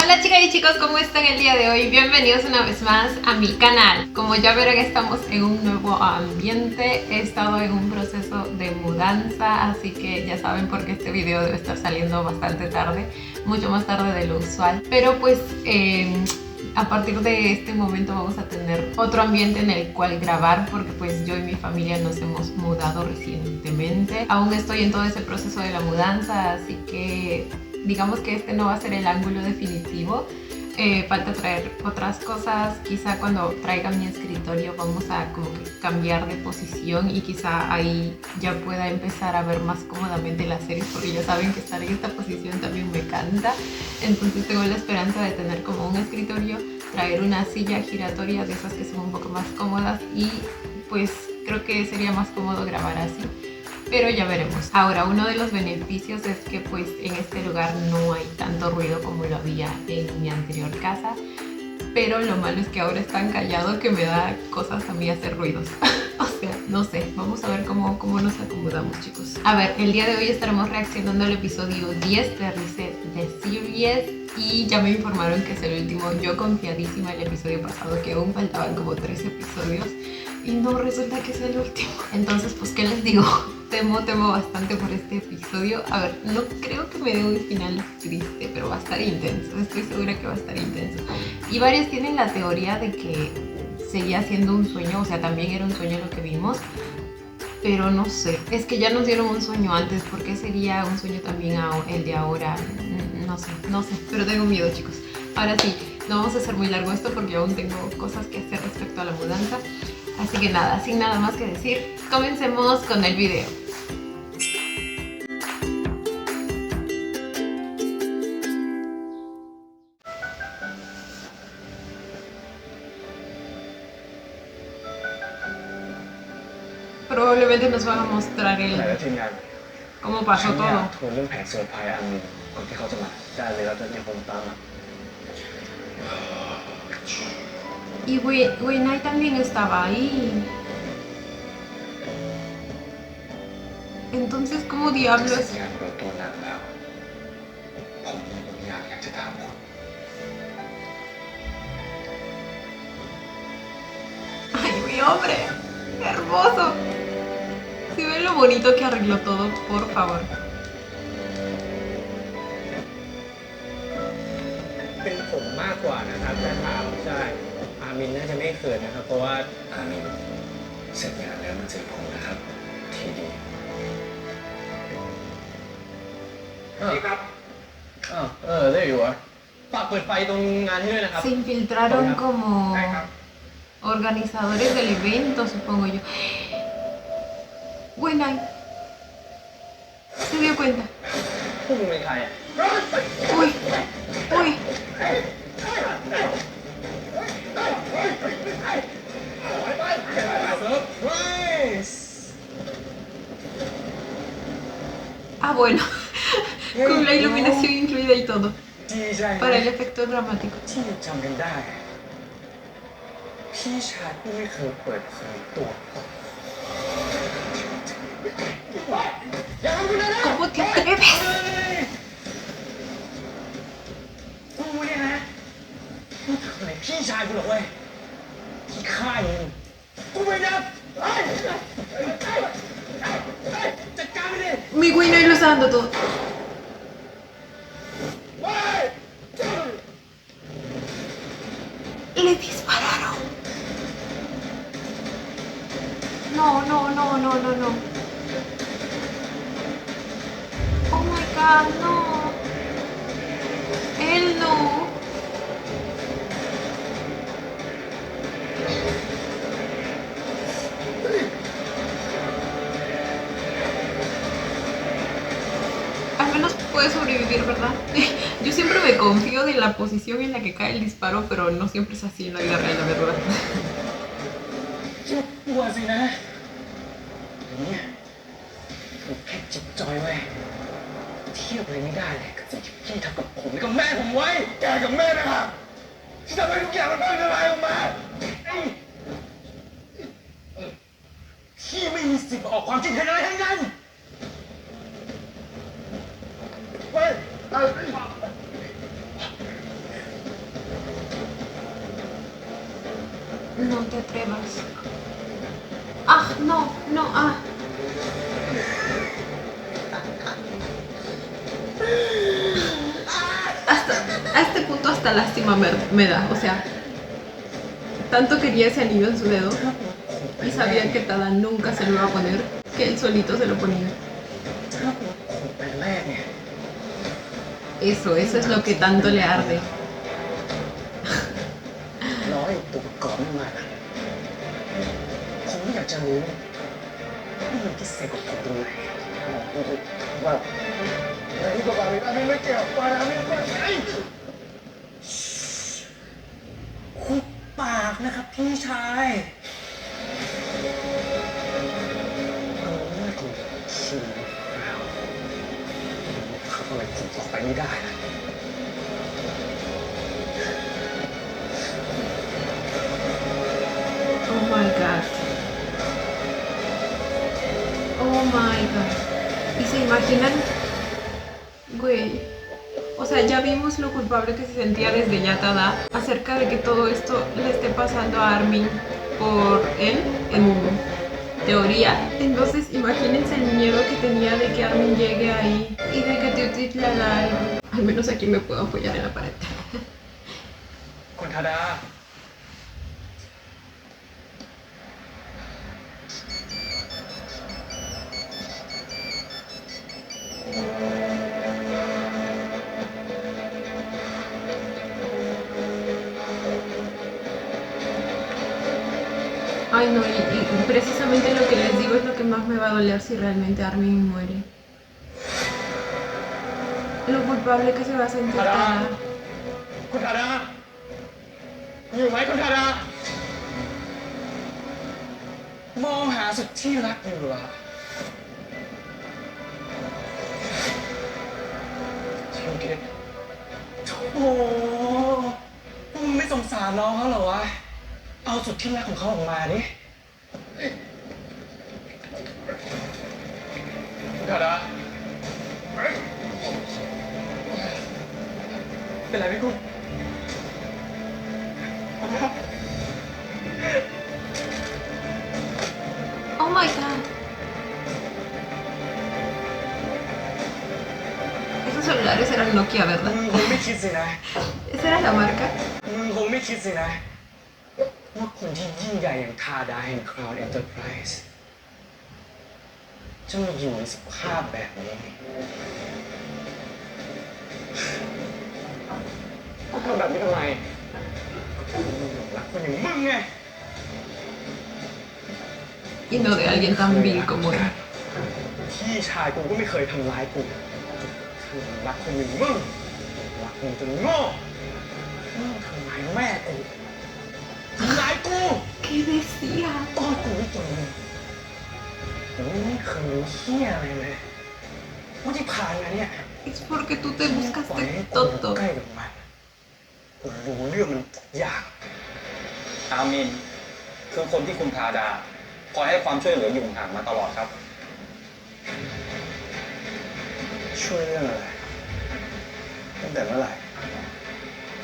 Hola chicas y chicos, ¿cómo están el día de hoy? Bienvenidos una vez más a mi canal. Como ya verán, estamos en un nuevo ambiente. He estado en un proceso de mudanza, así que ya saben por qué este video debe estar saliendo bastante tarde, mucho más tarde de lo usual. Pero pues a partir de este momento vamos a tener otro ambiente en el cual grabar, porque pues yo y mi familia nos hemos mudado recientemente. Aún estoy en todo ese proceso de la mudanza, así que digamos que este no va a ser el ángulo definitivo. Falta traer otras cosas. Quizá cuando traiga mi escritorio vamos a como que cambiar de posición y quizá ahí ya pueda empezar a ver más cómodamente las series, porque ya saben que estar en esta posición también me cansa. Entonces tengo la esperanza de tener como un escritorio, traer una silla giratoria de esas que son un poco más cómodas y pues creo que sería más cómodo grabar así. Pero ya veremos. Ahora, uno de los beneficios es que pues en este lugar no hay tanto ruido como lo había en mi anterior casa, pero lo malo es que ahora es tan callado que me da cosas a mí hacer ruidos. O sea, no sé, vamos a ver cómo nos acomodamos, chicos. A ver, el día de hoy estaremos reaccionando al episodio 10 de Reset the Series y ya me informaron que es el último. Yo confiadísima el episodio pasado que aún faltaban como 3 episodios y no, resulta que es el último. Entonces, pues, ¿qué les digo? Temo bastante por este episodio. A ver, no creo que me dé un final triste, pero va a estar intenso. Estoy segura que va a estar intenso. Y varios tienen la teoría de que seguía siendo un sueño, o sea, también era un sueño lo que vimos. Pero no sé, es que ya nos dieron un sueño antes, ¿por qué sería un sueño también el de ahora? No sé, pero tengo miedo, chicos. Ahora sí, no vamos a hacer muy largo esto porque aún tengo cosas que hacer respecto a la mudanza. Así que nada, sin nada más que decir, comencemos con el video. Probablemente nos van a mostrar cómo pasó todo. Y Weinai también estaba ahí. Entonces, ¿cómo diablos? ¡Ay, mi hombre! ¡Qué hermoso! Si ven lo bonito que arregló todo, por favor. เป็นผมมากกว่านะครับถ้าถามใช่อามินน่าจะไม่เขินนะครับเพราะว่าอามินเสร็จงานแล้วมาเจอผมนะครับทีดีนี่ครับได้อยู่อ่ะฝากเปิดไฟตรงงานให้ด้วยนะครับ Se infiltraron como organizadores del evento, supongo yo. Weinai se dio cuenta. พวกมึงเป็นใคร Uy, uy. Ah, bueno, con la iluminación incluida y todo, para el efecto dramático. ที่จำกันได้พี่ชายผู้ไม่เคยเปิดเผยตัว ¿Cómo te atreves? กูเนี่ยนะมึงทำอะไรพี่ชายกูหรอเว้ยที่ฆ่ามึงกูไม่นับจัดการไปดิ Mi Weinai lo está dando todo. Le dispararon. No. Oh my god, no. Él no. Al menos puede sobrevivir, ¿verdad? Yo siempre me confío de la posición en la que cae el disparo, pero no siempre es así en la vida real, la verdad. กลัวสินะเนี่ยกูแค่จิตจอยไว้เทียบเลยไม่ได้เลยกับสิ่งที่พี่ทำกับผมกับแม่ผมไว้แกกับแม่นะครับที่ทำให้ทุกอย่างมันพังทลายออกมาพี่ไม่มีสิทธิ์ออกความคิดเห็นอะไรทั้งนั้นเฮ้ย No te atrevas. Ah, no, no, ah. A este punto hasta lástima me da, o sea, tanto quería ese anillo en su dedo y sabía que Tada nunca se lo iba a poner, que él solito se lo ponía. Eso es lo que tanto le arde. ร้อยตัวก่อนมาผมอยากจะรู้ว่ามันพิเศษกว่าผมตรงไหนว่าไอ้ตัวบาร์บีอันนี้ไม่เกี่ยวกับอันนี้ไม่ใช่คุบปากนะครับพี่ชายคุณชิมแล้วเขาทำไมผมต่อไปไม่ได้นะ Oh my god. Oh my god. ¿Y se imaginan? Güey. O sea, ya vimos lo culpable que se sentía desde ya Tada acerca de que todo esto le esté pasando a Armin por él, en teoría. Entonces, imagínense el miedo que tenía de que Armin llegue ahí y de que Teotihuacán le haga algo. Al menos aquí me puedo apoyar en la pared. คุณธดา Ay no, y precisamente lo que les digo es lo que más me va a doler si realmente Armin muere. Lo culpable que se va a sentir Tada. คุณธดาอยู่ไหมคุณธดา มองหาสุดที่รักอยู่เหรอชิวเกตโอ้โหมึงไม่สงสารน้องเขาเหรอวะ เอาสุดที่รักของเขาออกมาดิคุณธดาเป็นไรพี่คุณ Oh my god. Esos celulares eran Nokia, มึ ¿verdad? งคงไม่คิดสินะ Esa era la marca. มึงคงไม่คิดสินะ ว่าคนที่ยิ่งใหญ่อย่างทาดาแห่ง Crown Enterprise จะมาอยู่ในสภาพแบบนี้กูทำแบบนี้ทำไมกูหลงรักคนอย่างมึงไง Y no de alguien tan vil como él. พี่ชายกูก็ไม่เคยทำร้ายกูคือรักคนอย่างมึงรักมึงจนโง่มึงทำร้ายแม่กูทำร้ายกู ¿Qué decía? ตอนกูไม่จนมึงไม่เคยรู้เหี้ยอะไรเลยว่าที่ผ่านมาเนี่ย Es porque tú te ปล่อย buscaste ให้กู tonto. ใกล้กับมันกูรู้เรื่องมันทุกอย่าง อามินคือคนที่คุณทาดาคอยให้ความช่วยเหลืออยู่ห่างมาตลอดครับ ช่วยเรื่องอะไรตั้งแต่เมื่อไหร่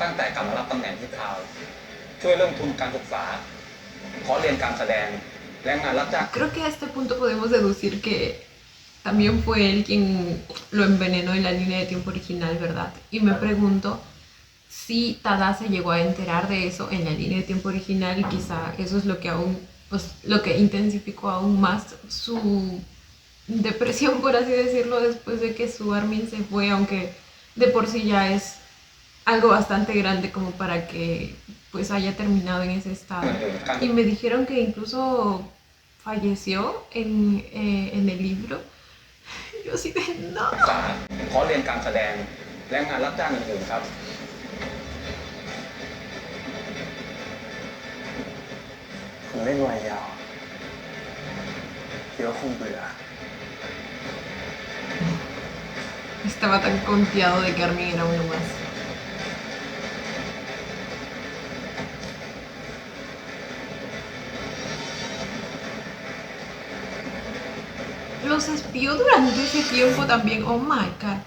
ตั้งแต่กลับมารับตำแหน่งที่คราวช่วยเรื่องทุนการศึกษาขอเรียนการแสดงและงานรับจ้าง Creo que a este punto podemos deducir que también fue él quien lo envenenó en la línea de tiempo original, ¿verdad? Y me pregunto si Tada se llegó a enterar de eso en la línea de tiempo original y quizá eso es lo que aún, pues, lo que intensificó aún más su depresión, por así decirlo, después de que su Armin se fue, aunque de por sí ya es algo bastante grande como para que pues haya terminado en ese estado. Y me dijeron que incluso falleció en el libro. Yo así de no. ศึกษาขอเรียนการแสดงและงานรับจ้างอื่นๆครับ ผมเล่นวายยาวเดี๋ยวคงเบื่อ Estaba tan confiado de que Armin era uno más. Los espió durante ese tiempo también. Oh my god.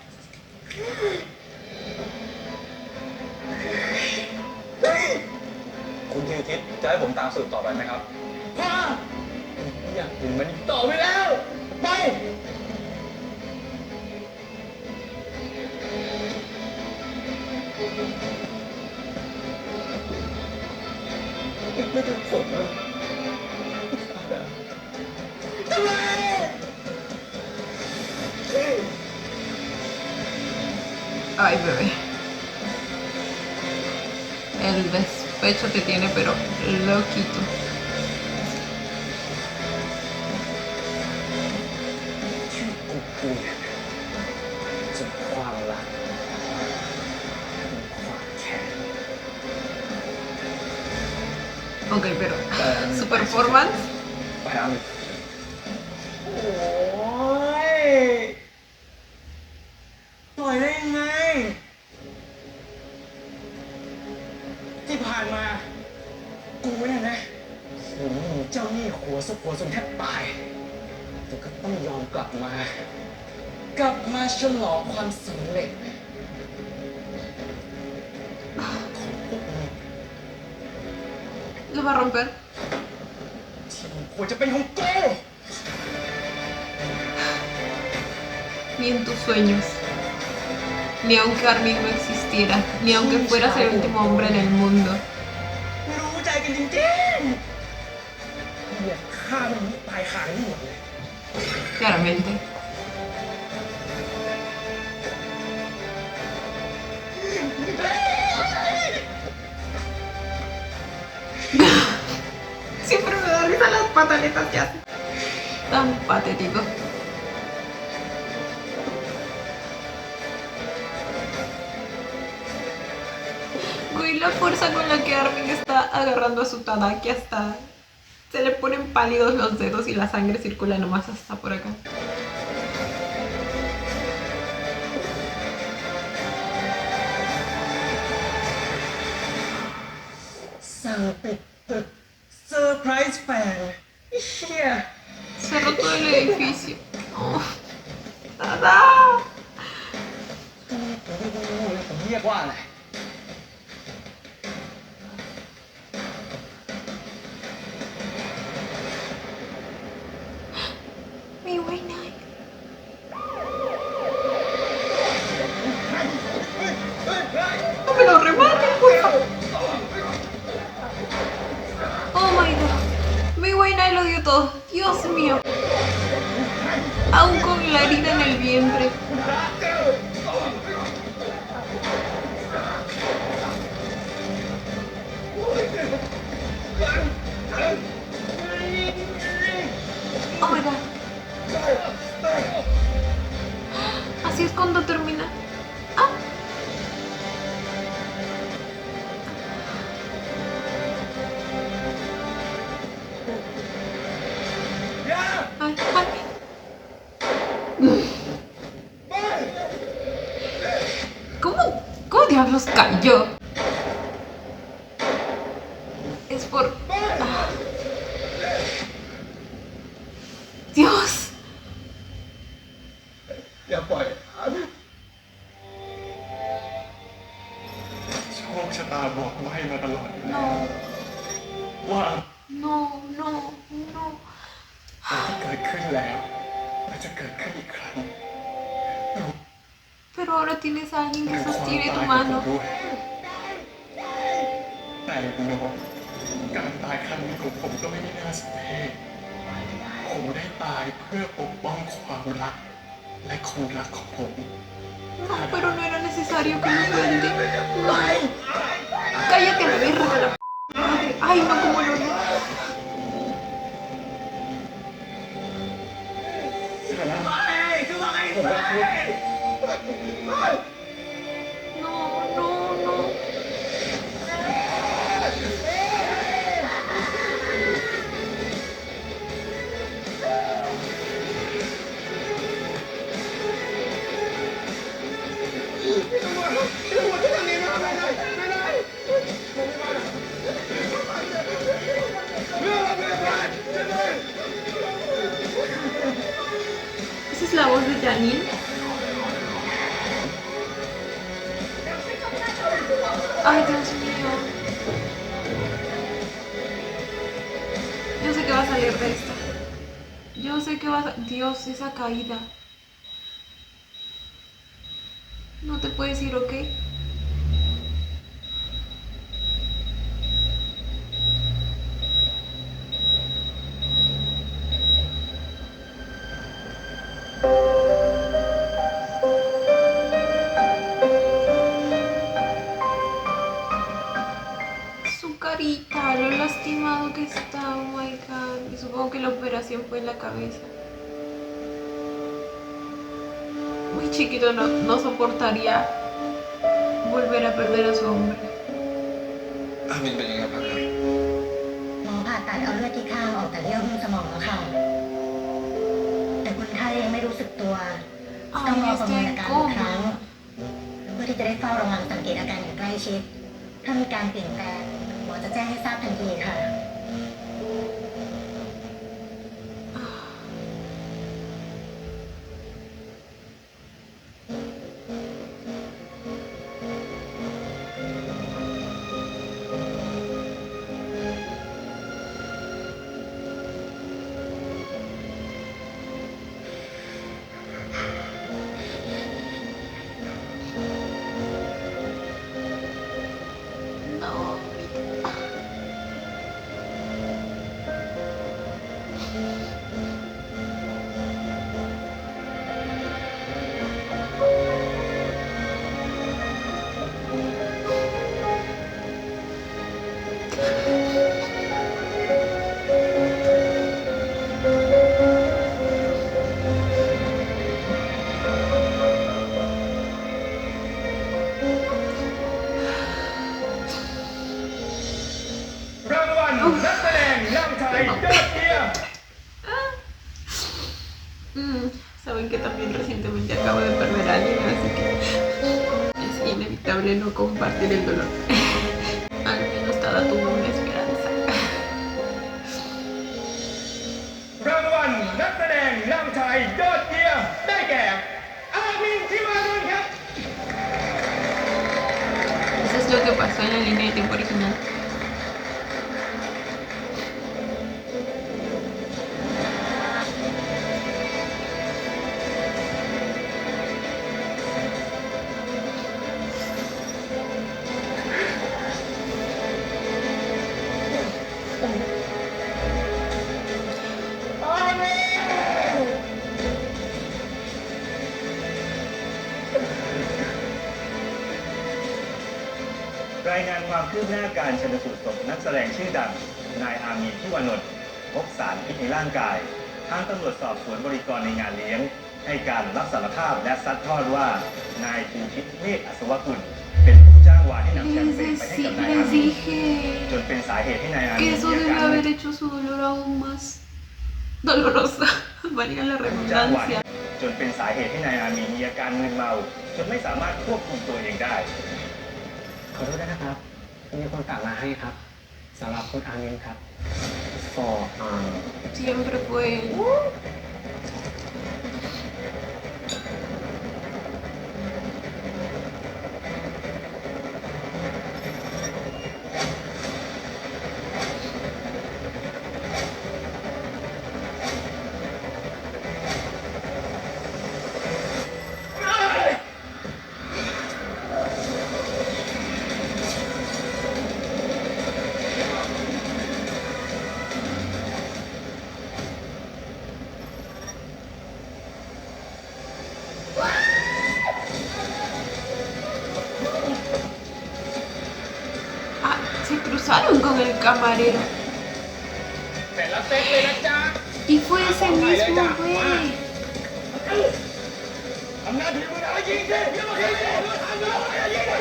คุณแก อุทิศจะให้ผมตามสืบต่อไปไหมครับ พ่อผมอยากเห็นมันอีกต่อไปแล้ว ไปไม่ต้องสนนะทำไม Ay, bebé. El despecho te tiene, pero loquito. ที่กูเปลี่ยนจากความรักเป็นความแค้น Ok, pero su performance. ไปครับ โอ้ยปล่อยได้ยังไง ที่ผ่านมา กูเนี่ยนะถึงมีเจ้าหนี้หัวซุกหัวจนแทบตายแต่ก็ต้องยอมกลับมา กลับมาฉลองความสำเร็จของพวกมึง Lo va a romper. ที่มันควรจะเป็นของกู Ni en tus sueños. Ni aunque Armin no existiera. Ni aunque fueras el último hombre en el mundo. รู้ใจกันจริงๆอยากฆ่ามันให้ตายขาดหมดเลย Claramente. Siempre me da risa las pataletas que hace. Tan patético. Güey, la fuerza con la que Armin está agarrando a su Tadaki hasta... Se le ponen pálidos los dedos y la sangre circula nomás hasta por acá. Sangปิดตึกเซอร์ไพรส์แฟนไอ้เหี้ย Cerró todo el edificio. Oh, Tada. ผมไม่รู้เลยผมเรียกว่าอะไร Mi buena. No me lo rematen, por favor. Oh my god. Mi buena lo dio todo. Dios mío. Aún con la herida en el vientre. Oh my god. Así es cuando termina. Ah. Ay, ay. ¿Cómo diablos cayó? Es por... Ah. Dios. อย่าปล่อยอันโชคชะตาบอกไว้มาตลอด No, ว่า no, no, no. สิ่งที่เกิดขึ้นแล้วมันจะเกิดขึ้นอีกครั้ง Pero ahora tienes a alguien que คือความ sostiene ตาย tu ของผม mano. ด้วยแต่โน้การตายครั้งนี้ของผมก็ไม่ได้น่าสนใจผมได้ตายเพื่อปกป้องความรักและคนรักของผม No, pero no era necesario que lo suelte. Ay, cállate a la verga de la madre. Ay, no, como lo odio. ผมรักคุณ No, no, no. ¿Esa es la voz de Janine? Ay, Dios mío. salir de esta. Yo sé que vas a... Dios, esa caída. No te puedes ir, ¿ok? Su carita, lo lastimado que está, oh my god. Y supongo que la operación fue en la cabeza. Muy chiquito, no soportaría volver a perder a su hombre. อามินเป็นยังไงบ้างครับ หมอผ่าตัดเอาเลือดที่ข้างออกจากเยื่อหุ้มสมองแล้วค่ะ แต่คนไข้ยังไม่รู้สึกตัว ต้องรอประเมินอาการอีกครั้ง เพื่อที่จะได้เฝ้าระวังสังเกตอาการอย่างใกล้ชิด ถ้ามีการเปลี่ยนแปลงหมอจะแจ้งให้ทราบทันทีค่ะ No. Saben que también recientemente acabo de perder a alguien, así que es inevitable no compartir el dolor. Al menos Tada tuvo una esperanza. รางวัลนักแสดงนำชายยอดเยี่ยมได้แก่อามินทิวานนท์ครับ Eso es lo que pasó en la línea de tiempo original. Amin! รายงานความคืบหน้าการชันสูตรศพนักแสดงชื่อดังนายอามีน ทิวานนท์พบสารพิษในร่างกายทางตำรวจสอบสวนบริกรในงานเลี้ยง ให้การรับสารภาพและซัดทอดว่านายภูทิพย์เมฆอัศวกุลเป็นผู้จ้างวานให้นำแชมเปญไปให้กับนายอา Les มีน dije จนเป็นสาเหตุให้นายอามี que น eso มีอา debe การ haber hecho su dolor aún más dolorosa. Valga la ผู้จ้างวาน redundancia. จนเป็นสาเหตุให้นายอามีนมีอาการมึนเมาจนไม่สามารถควบคุมตัวเองได้ ขอโทษด้วยนะครับ มีคนฝากมาให้ครับสำหรับคุณอามินครับ for Siempre fue. Ah, se cruzaron con el camarero. เสร็จแล้วเซ็ตเลยนะจ๊ะ Y fue ese mismo güey. ทำหน้าที่มึงแล้วยิงสิอย่ามายิงสิทำแล้วอย่ายิงสิ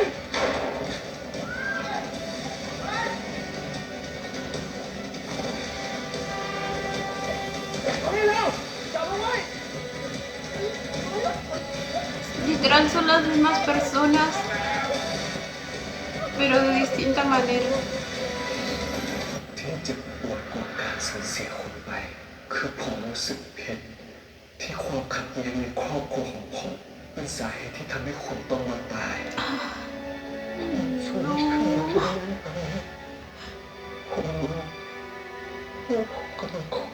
เอานี่เร็วจับเอาไว้ Literal son las mismas personas, pero de distinta manera. ที่เจ็บปวดกว่าการสูญเสียคนไป คือผมรู้สึกผิดที่ความขัดแย้งในครอบครัวของผมเป็นสาเหตุที่ทำให้คุณต้องมาตายช่วยไม่ทำแบบนั้นไปผมรู้ว่าผมก็ต้องขอ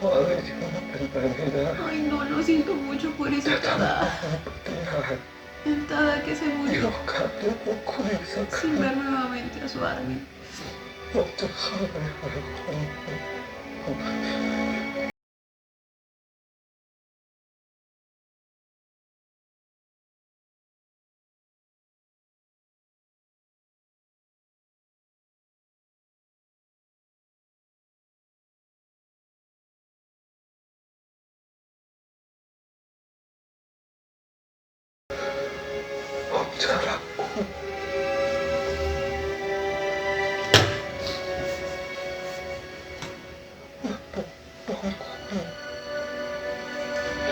Tada. Tada que se มี murió โอกาสได้พบคุณอีกสักครั้ sin ง ver nuevamente a su Armin. ผมจะเข้าไปหาคุณ ผมจะรักคุณและปกป้องคุณ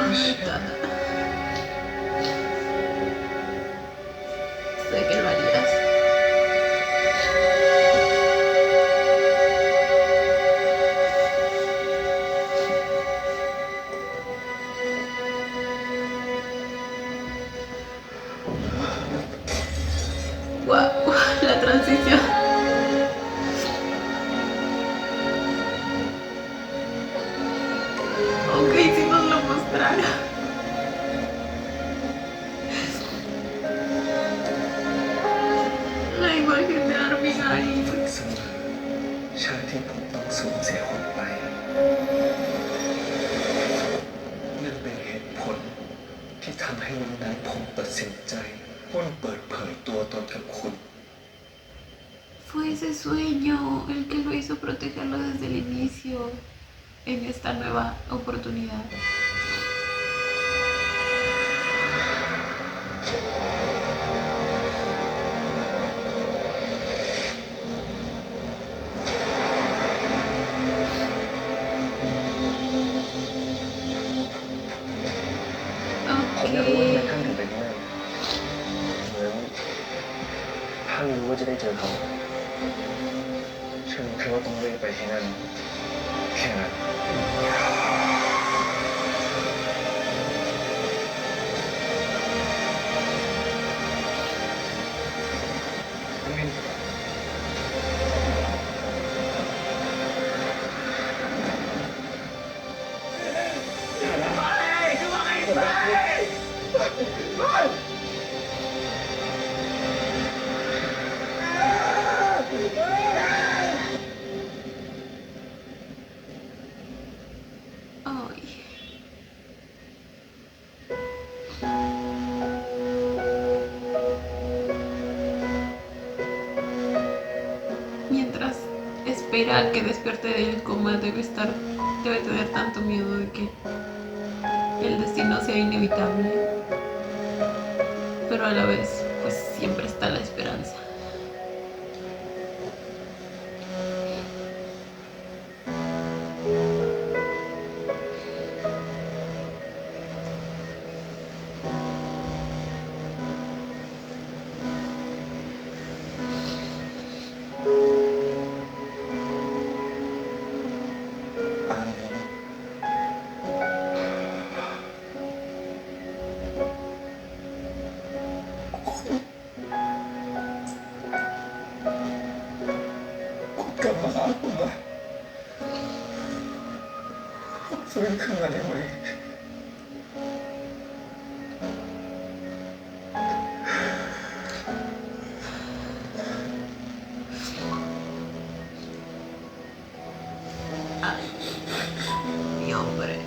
Ay, Tada. Sé que lo harías. Guau, la transición. Ok, si nos lo mostrara. La imagen de Armin ahí. ฝันเสมอชาติที่ผมต้องสูญเสียคุณไปนั่นเป็นเหตุผลที่ทำให้วันนั้นผมตัดสินใจว่าเปิดเผยตัวตนกับคุณ Fue ese sueño el que lo hizo protegerlo desde el inicio en esta nueva oportunidad. Ok. ผมอยากรู้ว่าทำไมท่านถึงเป็นที่นั่นเหมือนท่านรู้ว่าจะได้เจอเขาฉันรู้แค่ว่าต้องรีบไปที่นั่นแค่นั้นไม่ Ay. Mientras espera a que despierte del coma, debe tener tanto miedo de que el destino sea inevitable, pero a la vez, pues siempre está la esperanza.ฟื้นขึ้นมาได้ไหมMi hombre.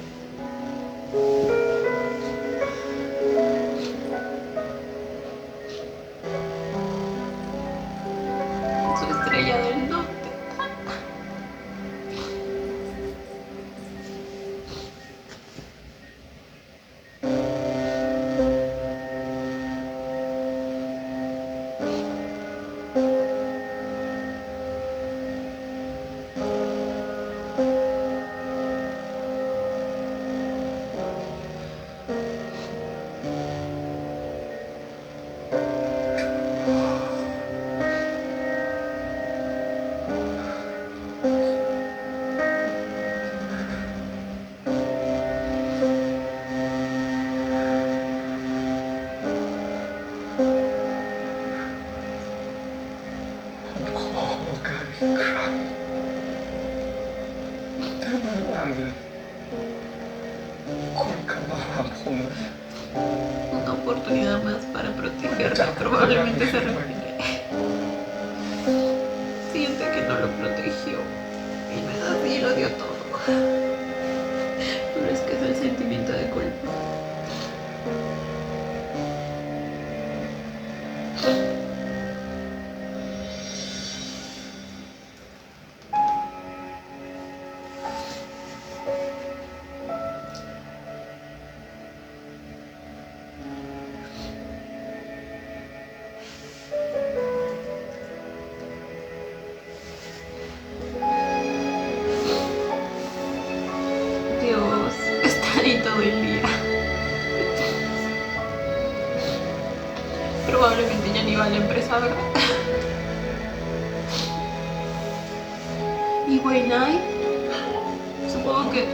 Su estrella del norte. Con cả bà hàm hùng una oportunidad más para protegerlo. Probablemente se arrepiente. Siente que no lo protegió. Y no es así, lo dio todo. Pero es que es el sentimiento de culpa. Dios, está ahí todo el día. Probablemente ya ni va a la empresa, ¿verdad? Y Weinai, supongo que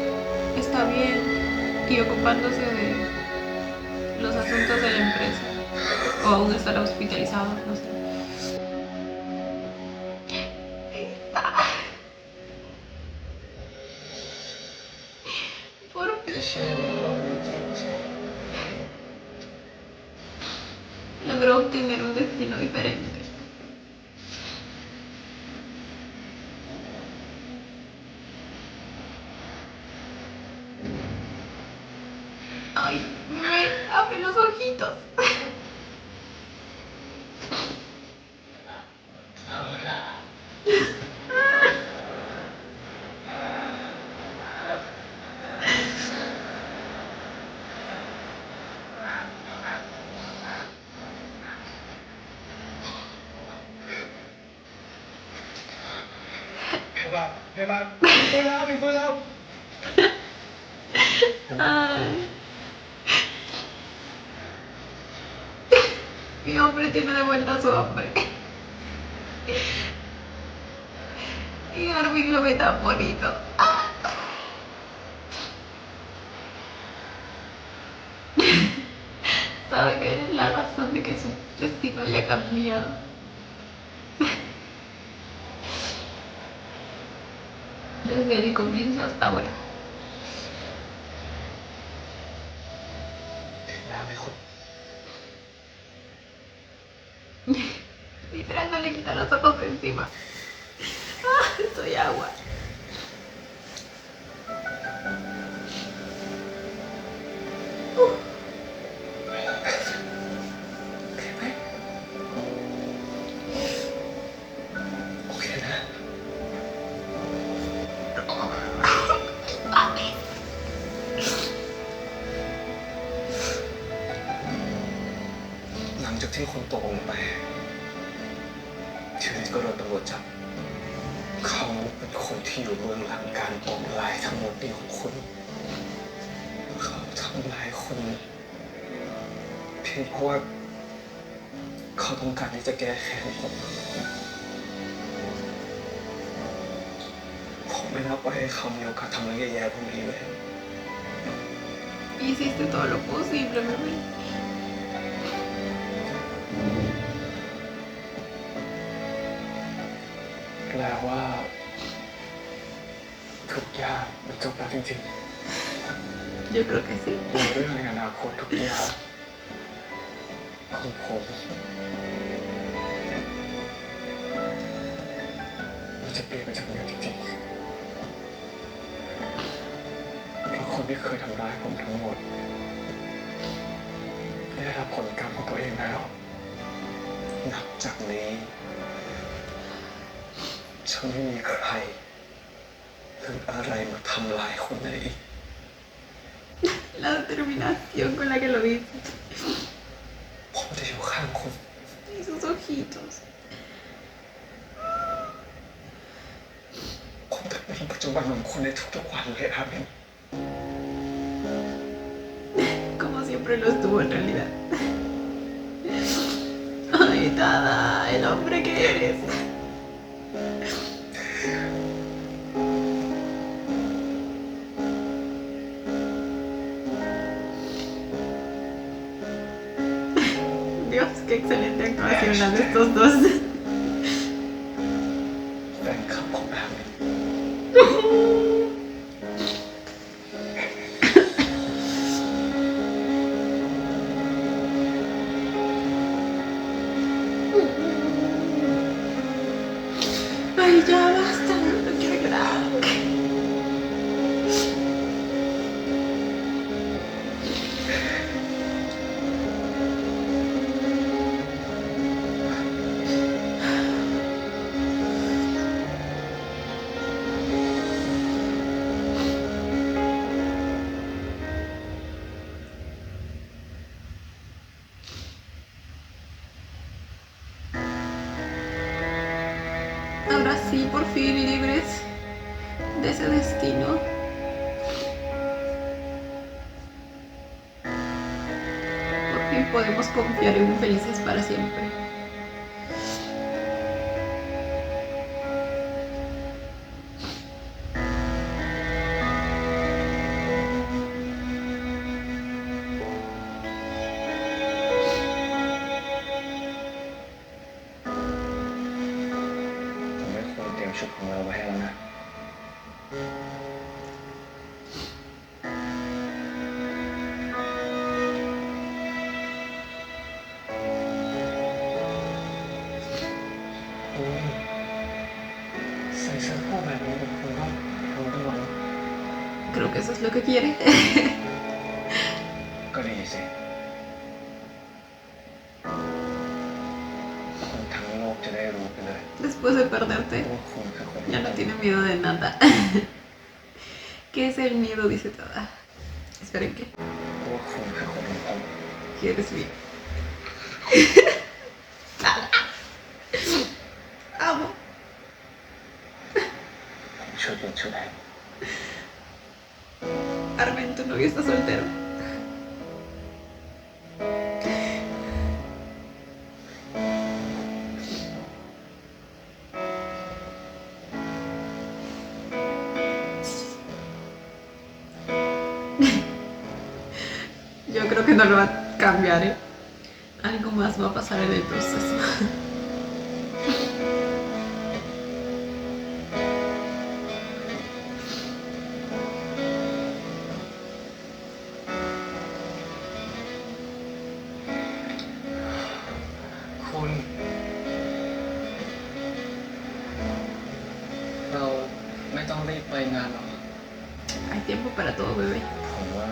está bien y ocupándose de los asuntos de la empresa. O aún estará hospitalizado, no sé. Por logró obtener un destino diferente. Ay, abre los ojitos. Ay, mi hombre tiene de vuelta su hambre. Y Armin lo ve tan bonito. Sabe que eres la razón de que su destino haya cambiado. Desde el comienzo hasta ahora. Literal no le quita los ojos de encima. Soy agua.หลังจากที่คุณตกลงไปชีวิตก็โดนตำรวจจับเขาเป็นคนที่อยู่เบื้องหลังการปลอมลายทั้งหมดนี้ของคุณเขาทำลายคุณเพียงเพราะว่าเขาต้องการที่จะแก้แค้นผมไม่รับไว้ให้เขามีโอกาสทำเรื่องแย่ๆพวกนี้เลย Hiciste todo lo posible, bebé. แปลว่าทุกอย่างมันจบแล้วจริง Yo creo que sí. ๆเรื่องในอนาคตทุกอย่างของผมมันจะเปลี่ยนไปจากนี้จริงๆเพราะคนที่เคยทำร้ายผมทั้งหมดได้รับผลกรรมของตัวเองแล้วนับจากนี้จะไม่มีใครหรืออะไรมาทำลายคนได้อีก La determinación con la que lo dice. ผมจะอยู่ข้างคุณ Y sus ojitos. ผมจะเป็นปัจจุบันของคุณในทุกๆวันเลยอาเมน Como siempre lo estuvo en realidad. Ay, Tada, el hombre que eres. Dios, qué excelente actuación la de estos dos. แฟนคลับของอาเมน Dios Ay, ya basta, no quiero llorar. Ahora sí, por fin libres de ese destino. Por fin podemos confiar en felices para siempre.ชุดของเราไว้ให้แล้วนะใส่เสื้อคู่แบบนี้แบบคุณต้องทั้งวัน Creo que eso es lo que quiere. ก็ดีสิคนทั้งโลกจะได้รู้ไปเลย Después de perderte, ว่าคุณคือคน ya no tiene miedo de nada. ¿Qué es el miedo? Dice toda. Esperen, ¿qué? ว่าคุณคือคนของผม ¿Qué eres mío? Amo. ผมช่วยเป็นชุดให้ Armen, tu novio está soltero. Yo creo que no lo va a cambiar, ¿eh? Algo más va a pasar en el proceso. คุณเราไม่ต้องรีบไปงานหรอก Hay tiempo para todo, bebé. ผมว่า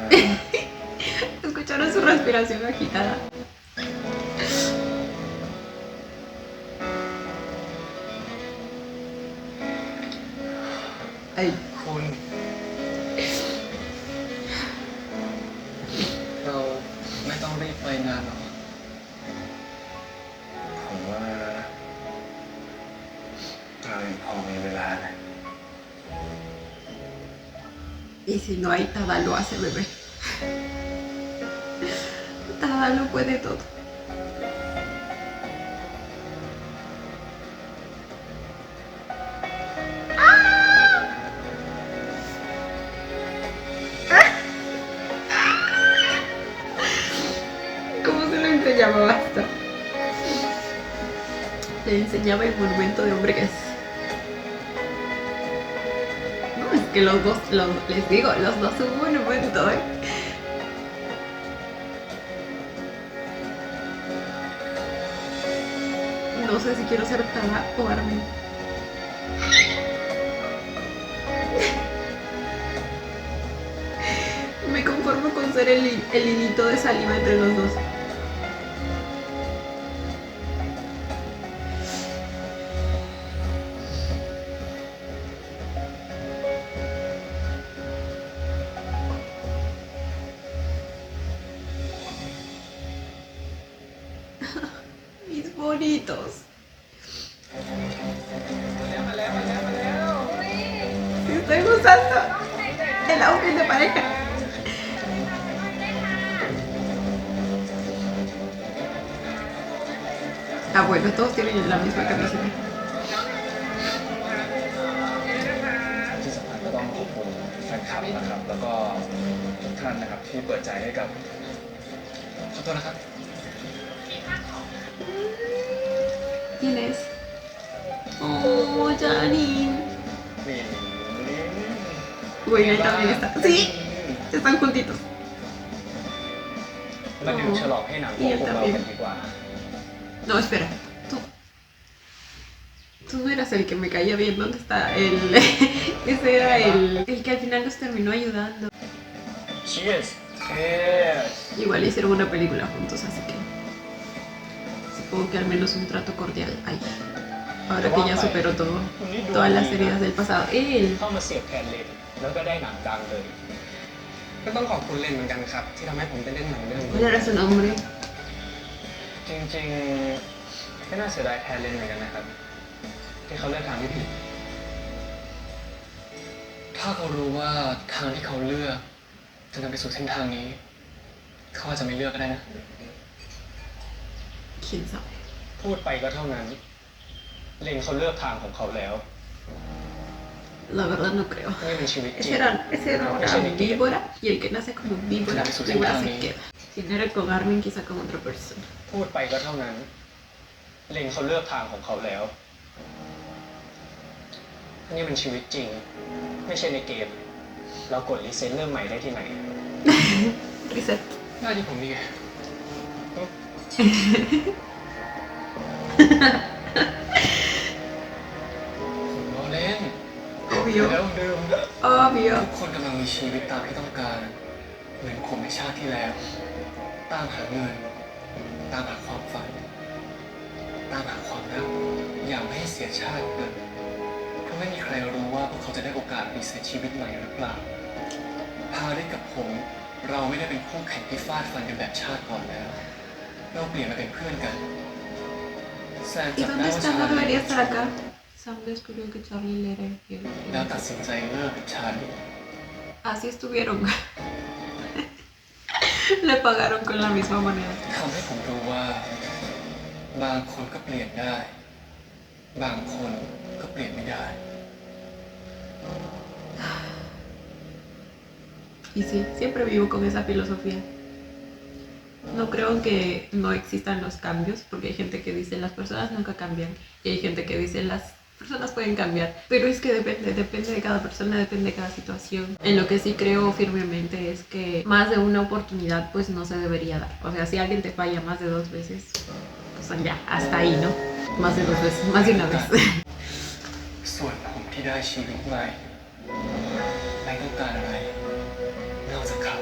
Escucharon su respiración agitada. Ay, คุณเราไม่ต้องรีบไปงานหรอกผมว่าเรายังพอมีเวลานะ y si no hay, Tada lo hace, bebé. Tada lo puede todo. ¿Cómo se lo enseñaba? Basta. Le enseñaba el monumento de hombre que es. No, es que los dos, les digo, los dos son un monumento, ¿eh? No sé si quiero ser Tada o Armin. Me conformo con ser el hilito de saliva entre los dos. Mis bonitos. Estoy usando el outfit de pareja. Ah, bueno, todos tienen la misma camiseta. ที่สำคัญก็ต้องขอบคุณแฟนคลับนะครับ แล้วก็ทุกท่านนะครับที่เปิดใจให้กับขอโทษนะครับ ¿Quién es? Oh, Janine. นี่ Bueno, él también está. Sí, están juntitos. มาดื่มฉลองให้หนังของพวกเรากันดีกว่า No, espera. Tú. Tú no eras el que me caía bien, ¿dónde está el...? Ese era el que al final nos terminó ayudando. Cheers. Igual hicieron una película juntos, así que supongo que al menos un trato cordial hay. Ahora que ya superó todo, todas las heridas del pasado. Él. เข้ามาเสียบแทนเลนแล้วก็ได้หนังดังเลย ก็ต้องขอบคุณเลนเหมือนกันครับที่ทำให้ผมได้เล่นหนังเรื่อง ¿Cuál นี้ era su nombre? จริงๆก็น่าเสียดายแทนเลนเหมือนกันนะครับที่เขาเลือกทางที่ผิดถ้าเขารู้ว่าทางที่เขาเลือกจะนำไปสู่เส้นทางนี้เขาอาจจะไม่เลือกก็ได้นะ ¿Quién sabe? พูดไปก็เท่านั้น เลนเขาเลือกทางของเขาแล้ว La verdad no creo. นี่เป็นชีวิตจริง Ese era una víbora y el que nace como víbora, víbora se queda. Si no era con Armin, quizá con otra persona. พูดไปก็เท่านั้น เลนเขาเลือกทางของเขาแล้ว นี่เป็นชีวิตจริง ไม่ใช่ในเกม เรากดรีเซ็ตเริ่มใหม่ได้ที่ไหน Reset. หน้าที่ผมนี่ไงผมล้อเล่น Obvio. แล้วเดิม Obvio. ทุกคนกำลังมีชีวิตตามที่ต้องการเหมือนผมในชาติที่แล้ว ตามหาเงิน ตามหาความฝัน ตามหาความรักอย่างไม่ให้เสียชาติเกิดเพราะไม่มีใครรู้ว่าพวกเขาจะได้โอกาสรีเซ็ตชีวิตใหม่หรือเปล่าพาได้กับผมเราไม่ได้เป็นคู่แข่งที่ฟาดฟันกันแบบชาติก่อนแล้ว เราเปลี่ยนมาเป็นเพื่อนกันแซน ¿Y จับได้ dónde ว่า está? ชา No ลี debería estar acá. Sam descubrió que Charlie le era infiel. แล้วตัดสินใจเลิกกับชาลี Así estuvieron. Le pagaron con la misma moneda. ทำให้ผมรู้ว่า บางคนก็เปลี่ยนได้ บางคนก็เปลี่ยนไม่ได้ Y sí, siempre vivo con esa filosofía. No creo que no existan los cambios, porque hay gente que dice las personas nunca cambian y hay gente que dice las personas pueden cambiar, pero es que depende de cada persona, depende de cada situación. En lo que sí creo firmemente es que más de una oportunidad pues no se debería dar. O sea, si alguien te falla más de 2 veces, pues ya, hasta ahí, ¿no? Más de 2 veces, más de una vez. ส่วนผมที่ได้ชีวิตใหม่ไม่ต้องการอะไรนอกจากเขา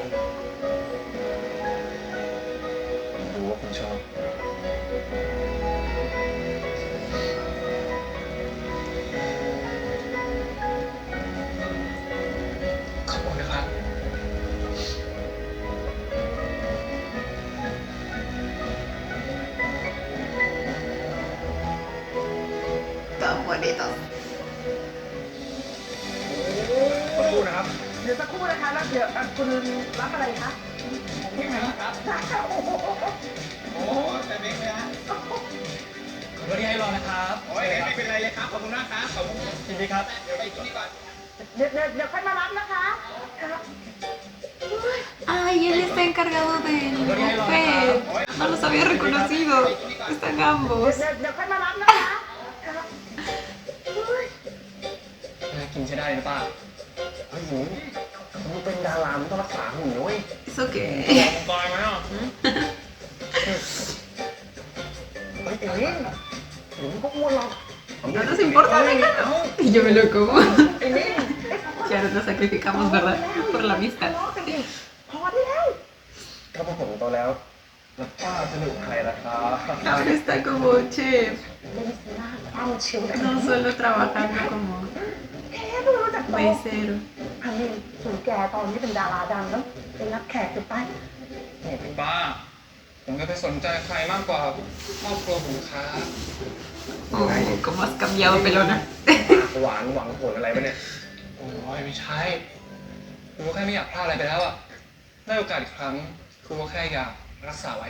ผมรู้ว่าคุณชอบ ขอบคุณนะครับ Tan bonitos. ขอโทษนะครับ เดี๋ยวสักครู่นะคะแล้วเดี๋ยวคุณรับอะไรคะ นี่ไงครับ โอ้โห โอ้แต่เล็กเลยฮะขอบคุณที่ให้รอนะครับ โอ้ยไม่เป็นไรเลยครับ ขอบคุณมากครับ ขอบคุณยินดีครับ เดี๋ยวไปที่นี่ก่อน เดี๋ยวค่อยมารับนะคะครับ Ay, él está encargado del buffet. No los había reconocido. Están ambos. เดี๋ยวค่อยมารับนะคะครับ น่ากินใช้ได้หรือเปล่า เฮ้ยหนูมึงเป็นดารามึงต้องรักษาหูนะเว้ย ¿Eso qué? มึงกอยไหมอ่ะเฮ้ยไอ้นี่หนูก็อ้วนหรอก No nos importa, venga. Y yo me lo como. ไอ้นี่ Claro, nos sacrificamos, ¿verdad? Por la vista. พอได้แล้ว ถ้าพวกผมโตแล้วแล้วป้าจะอยู่กับใครล่ะครับ Ahora está como chef. เล่นสีหน้าความชิวแต่ No solo trabajando como แค่เพิ่งรู้จักโต mesero. อันนี้ถึงแกตอนนี้เป็นดาราดังแล้วเป็นรับแขกสุดไป โอ้คุณป้า ผมจะไปสนใจใครมากกว่าครอบครัวผมครับ Oh, cómo has cambiado, pelona. หวานหวังผลอะไรปะเนี่ย โอ้ยไม่ใช่ครูก็แค่ไม่อยากพลาดอะไรไปแล้วอะได้โอกาสอีกครั้งครูก็แค่อยากรักษาไว้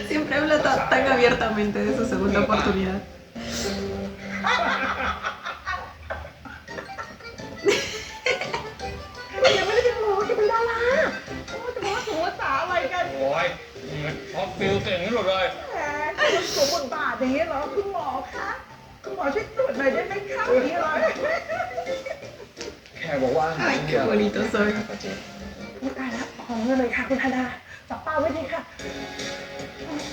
Siempre habla tan abiertamente de su segunda oportunidad. ยังไม่ได้เป็นหมอจะเป็นดาราโอ้จะมาถึงภาษาอะไรกัน โอ้ยมันชอบฟิลเก่งที่สุดเลย แหมคุณสวมบทบาทอย่างนี้เหรอคุณหมอคะคุณหมอช่วยตรวจหน่อยได้ไหมคะอย่างนี้เลย แค่บอกว่า Ay, qué bonito soy. พูดได้แล้วของเงินเลยค่ะคุณธนาจับเป้าไว้ดีค่ะ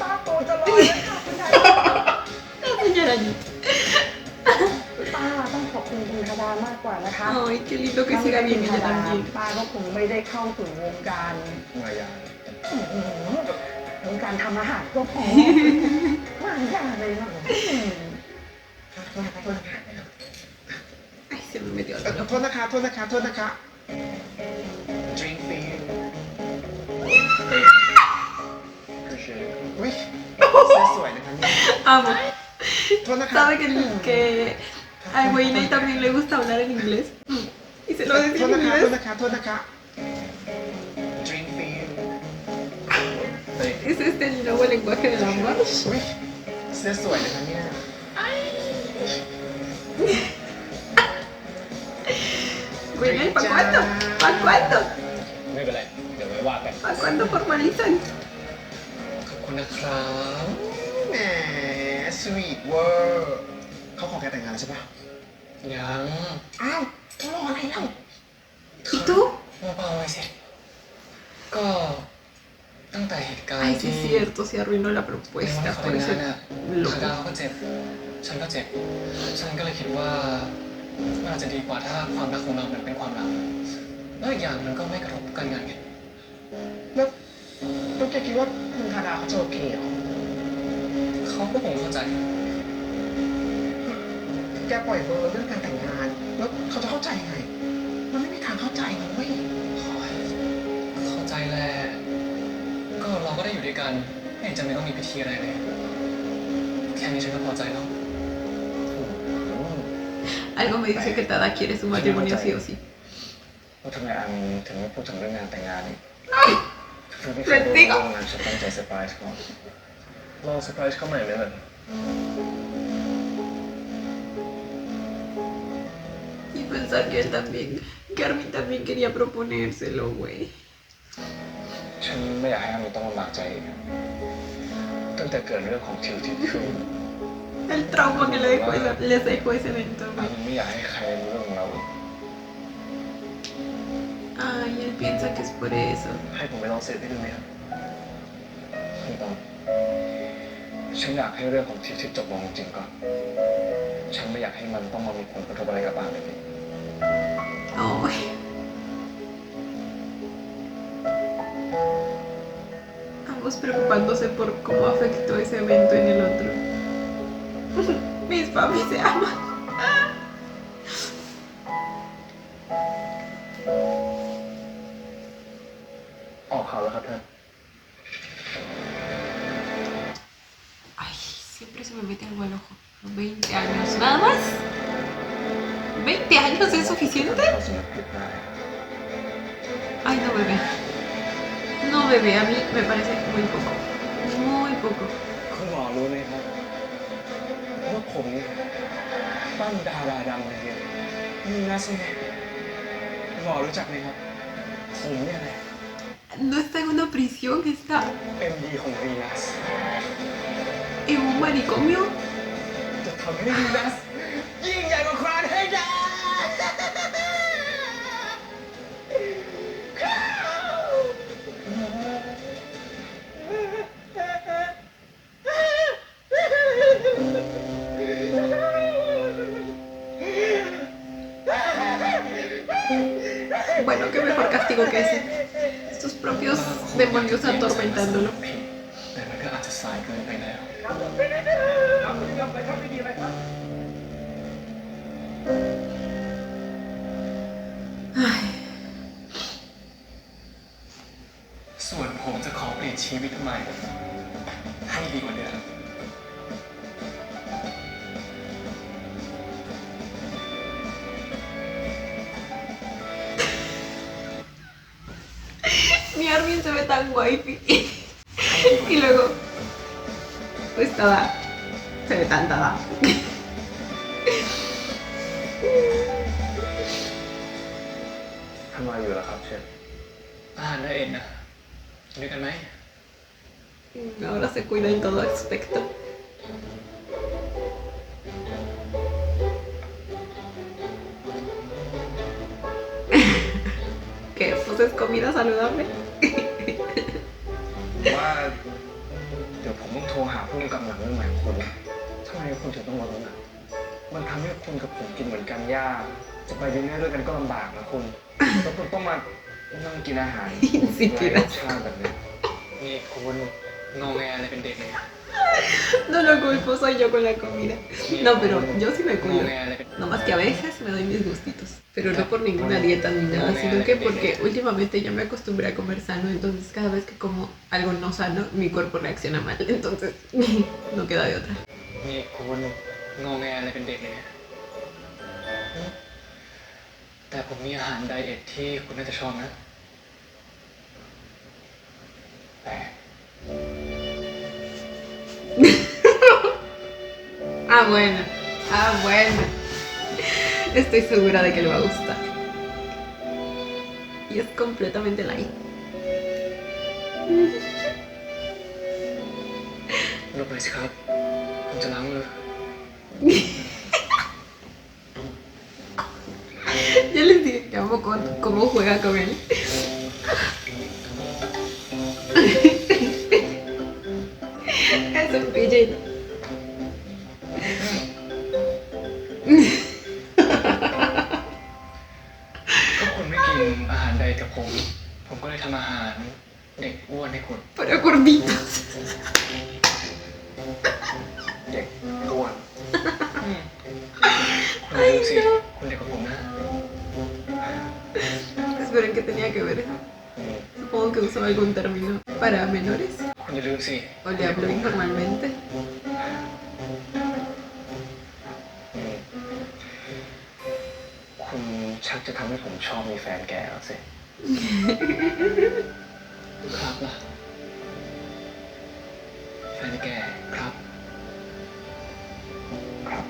ป้าตัวจะลอยแล้วค่ะคุณชาย Señora Yu. ป้าต้องขอบคุณคุณธดามากกว่านะคะ Ay, qué lindo que siga bien ella también. ป้าก็คงไม่ได้เข้าถึงวงการ มายาว งการทำอาหารก็พอมากอย่างเลยนะ Ay, se me metió el โทษนะคะโทษนะคะโทษนะคะ Drink for you คือชื่อ อุ้ยเสื้อสวยนะคะเนี่ย Amo. โทษนะคะ Sabe que a Weinei también le gusta hablar en inglés. Y se lo โท decía ษ en นะคะโทษ inglés. นะคะโทษนะคะ Drink for you Es este el nuevo lenguaje del amor. อุ้ยเสื้อสวยนะคะเนี่ย Weinei, ¿para cuándo? ¿Para cuándo? ไม่เป็นไร เดี๋ยวไว้ว่ากัน ¿Para cuándo formalizan? ขอบคุณนะครับ แหมสวีทเวอร์เขาขอแกแต่งงานแล้วใช่ปะ ยัง อ้าวรออะไรเล่า ¿Y tú? เบาๆไว้สิก็ตั้งแต่เหตุการณ์ Ay, sí ที่ es cierto, se arruinó la ในวัน propuesta เขา por แต่ง ese งานน่ะ loco. ธาดาเขาก็เจ็บ ฉันก็เจ็บ ฉันก็เลยคิดว่ามันอาจจะดีกว่าถ้าความรักของเรามันเป็นความลับแล้วอีกอย่างมันก็ไม่กระทบการงานไง แล้วแกคิดว่าคุณธาดาเขาจะโอเคเหรอ เขาก็คงเข้าใจ แกปล่อยเบอร์เรื่องการแต่งงาน แล้วเขาจะเข้าใจไง มันไม่มีทางเข้าใจนะเว้ย เข้าใจแหละก็เราก็ได้อยู่ด้วยกัน ไม่เห็นจำเป็นต้องมีพิธีอะไรเลย แค่นี้ฉันก็พอใจแล้ว Algo me dice que Tada quiere su matrimonio sí o sí. ว่าทำไมอันถึงไม่พูดถึงเรื่องงานแต่งงานนี่ ¡Ay! คือไม่เคยรู้เรื่องงานฉันตั้งใจเซอร์ไพรส์เขา ลองเซอร์ไพรส์เขาใหม่ไหมล่ะ Y pensar que él también, que Armin también quería proponérselo, güey. ฉันไม่อยากให้อันต้องลำบากใจอีกตั้งแต่เกิดเรื่องของทิวทิวขึ้น El trauma que les dejó ese evento, อัน güey. ไม่อยากให้ใครรู้เรื่องของเรา Ay, él piensa que es por eso. ให้ผมไปลองเสร็จได้ดูไหมครับ ไม่ต้องฉันอยากให้เรื่องของทิวทิวจบลงจริงๆก่อน ฉันไม่อยากให้มันต้องมามีผลกระทบอะไรกับบ้านเลยพี่ Ay. Ambos preocupándose por cómo afectó ese evento en el otro. Mis papis se aman. ออกข่าวแล้วครับท่าน Ay, siempre se me mete algo al ojo. 20 años, nada más. ¿20 años es suficiente? เขาสำนึกผิดได้ Ay, no, bebé. No, bebé, a mí me parece muy poco. Muy poco. คุณหมอรู้ไหมครับว่าผมเนี่ยปั้นดาราดังเลยเนี่ยมีนัสไงคุณหมอรู้จักไหมครับ ผมเนี่ยแหละ No está en una prisión, está MD ของวีนัส en un manicomio. จะทำให้วีนัสยิ่งใหญ่กว่าครานให้ได้ Bueno, qué mejor castigo que ese. Sus propios demonios atormentándolo. แต่มันก็อาจจะสายเกินไปแล้ว Ay, ส่วนผมจะขอเปลี่ยนชีวิตใหม่ ให้ดีกว่าเดิม mi Armin se ve tan wifey. Y luego, pues Tada se ve tan Tada. ทำไมอยู่ล่ะครับเชฟ อาหารได้เอ็นนะกินด้วยกันไหม Ahora se cuida en todo aspecto. ¿Qué? Pues es comida saludable. ว่าเดี๋ยวผมต้อง พุ่งกับหนังเรื่องใหม่ของคุณนะทำไมคุณถึงต้องลดน้ำหนักมันทำให้คุณกับผมกินเหมือนกันยากจะไปดินเนอร์ด้วยกันก็ลำบากนะคุณแล้วคุณต้องมานั่งกินอาหารไร้รสชาติแบบนี้ นี่คุณงอแงอะไรเป็นเด็กเนี่ย No lo culpo, soy yo con la comida. No, pero yo sí me งอ cuido. แงอะไรเป็น Nomás que a veces me doy mis gustitos. Pero no por ninguna dieta ni nada, sino que porque últimamente ya me acostumbré a comer sano. Entonces cada vez que como algo no sano, mi cuerpo reacciona mal. Entonces no queda de otra. นี่คุณงอแงอะไรเป็นเด็กเนี่ยแต่ผมมีอาหารไดเอทที่คุณน่าจะชอบนะ แต่ Ah, bueno. Ah, bueno. Estoy segura de que le va a gustar. Y es completamente light. ลบเลยสิครับ ผมจะล้างมือ Yo les dije que amo cómo juega con él. Es un pillito. ก็คุณไม่กินอาหารไดเอทกับผม ผมก็เลยทำอาหารเด็กอ้วนให้คุณ Para gorditos. เด็กอ้วน คุณลืมสิ คุณเด็กกว่าผมนะ Esperen, ¿qué tenía que ver? Supongo que usaba algún término para menores. คุณอย่าลืมสิ O le habló informalmente. คุณชักจะทำให้ผมชอบมีแฟนแกแล้วสิ ครับล่ะแฟนแกครับ ครับ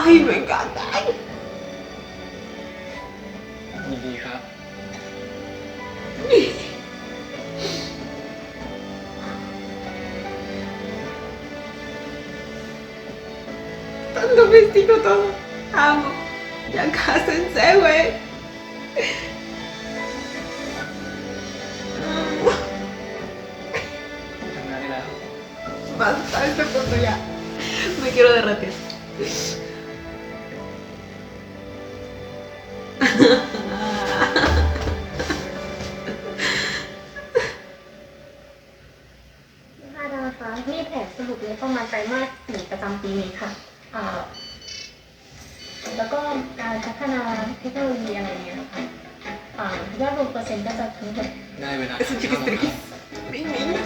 Ay, me encanta. ยินดีครับ Tan doméstico todo. Amo. Ya cásense, güey. Amo. ทำงานได้แล้ว Basta a este punto ya. Me quiero derretir.ค่ะดาวคะนี่แผนสรุปนี้ประมาณไตรมาส 4 ประจำปีนี้ค่ะแล้วก็การพัฒนาเทคโนโลยีอะไรเงี้ยค่ะยอดรวมเปอร์เซ็นต์ก็จะทั้งหมด ได้เวลา Es un chiquistriquis. Mi niño.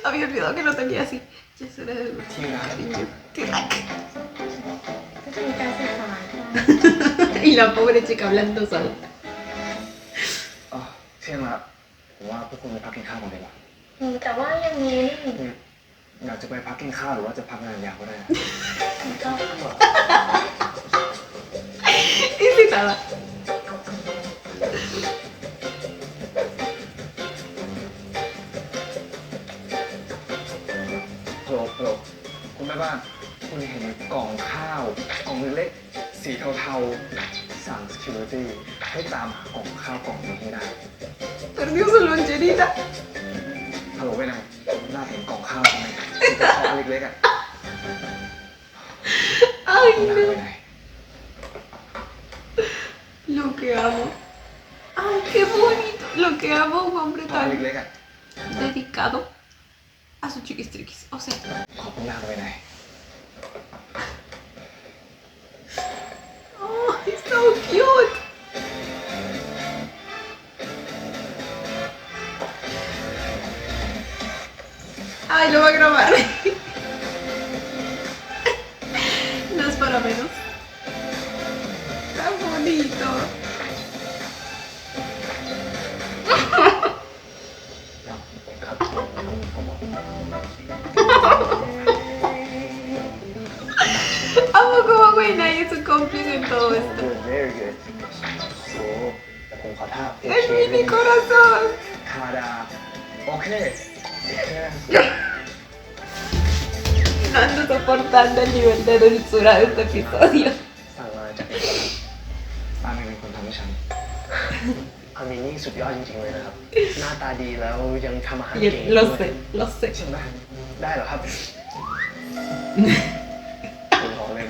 Había olvidado que lo tenía así. Ya es hora de Sí, ¿verdad? cariño. Tirac. ก็จะมีการสื่อสารค่ะ Y la pobre chica hablando sola. อ๋อเที่ยงแล้วผมว่าพวกคุณไปพักกินข้าวกันดีกว่า แต่ว่ายังมีนี่ อยากจะไปพักกินข้าวหรือว่าจะพักงานยาวก็ได้ ก็ Y sin nada. โปรคุณแม่บ้าน คุณเห็นกล่องข้าว กล่องเล็กๆสีเทาๆ สั่ง security ให้ตามหากล่องข้าวกล่องนี้ให้ได้ Perdió su loncherita. ฮัลโหลไปไหนน่าเห็นกล่องข้าวไหมสีเทาๆเล็กๆอ่ะ Ay, น่า no. ไปไหน Lo que amo. Ay, qué bonito. Lo que amo un hombre กล่อง tan เล็กๆอ่ะ dedicado a su chiquistriquis. O sea, ขอบคุณมากไปไหน oh, it's so cute. Ay, lo va a grabar. No es para menos. Tan bonito. ครับ Amo como Weinai es su cómplice en todo esto. very good โอ้ผมขอท่าโอ Es เค mi corazón. ธรรมดาโอเค No ando soportando el nivel de dulzura de este episodio. สั่งมาจากตาไม่เป็นคนทำให้ฉัน อามีนี่สุดยอดจริงๆเลยนะครับ หน้าตาดีแล้วยังทำอาหาร Y เก่ง lo ด้วย sé, lo sé. ใช่ไหมได้เหรอครับคุณขอเล่น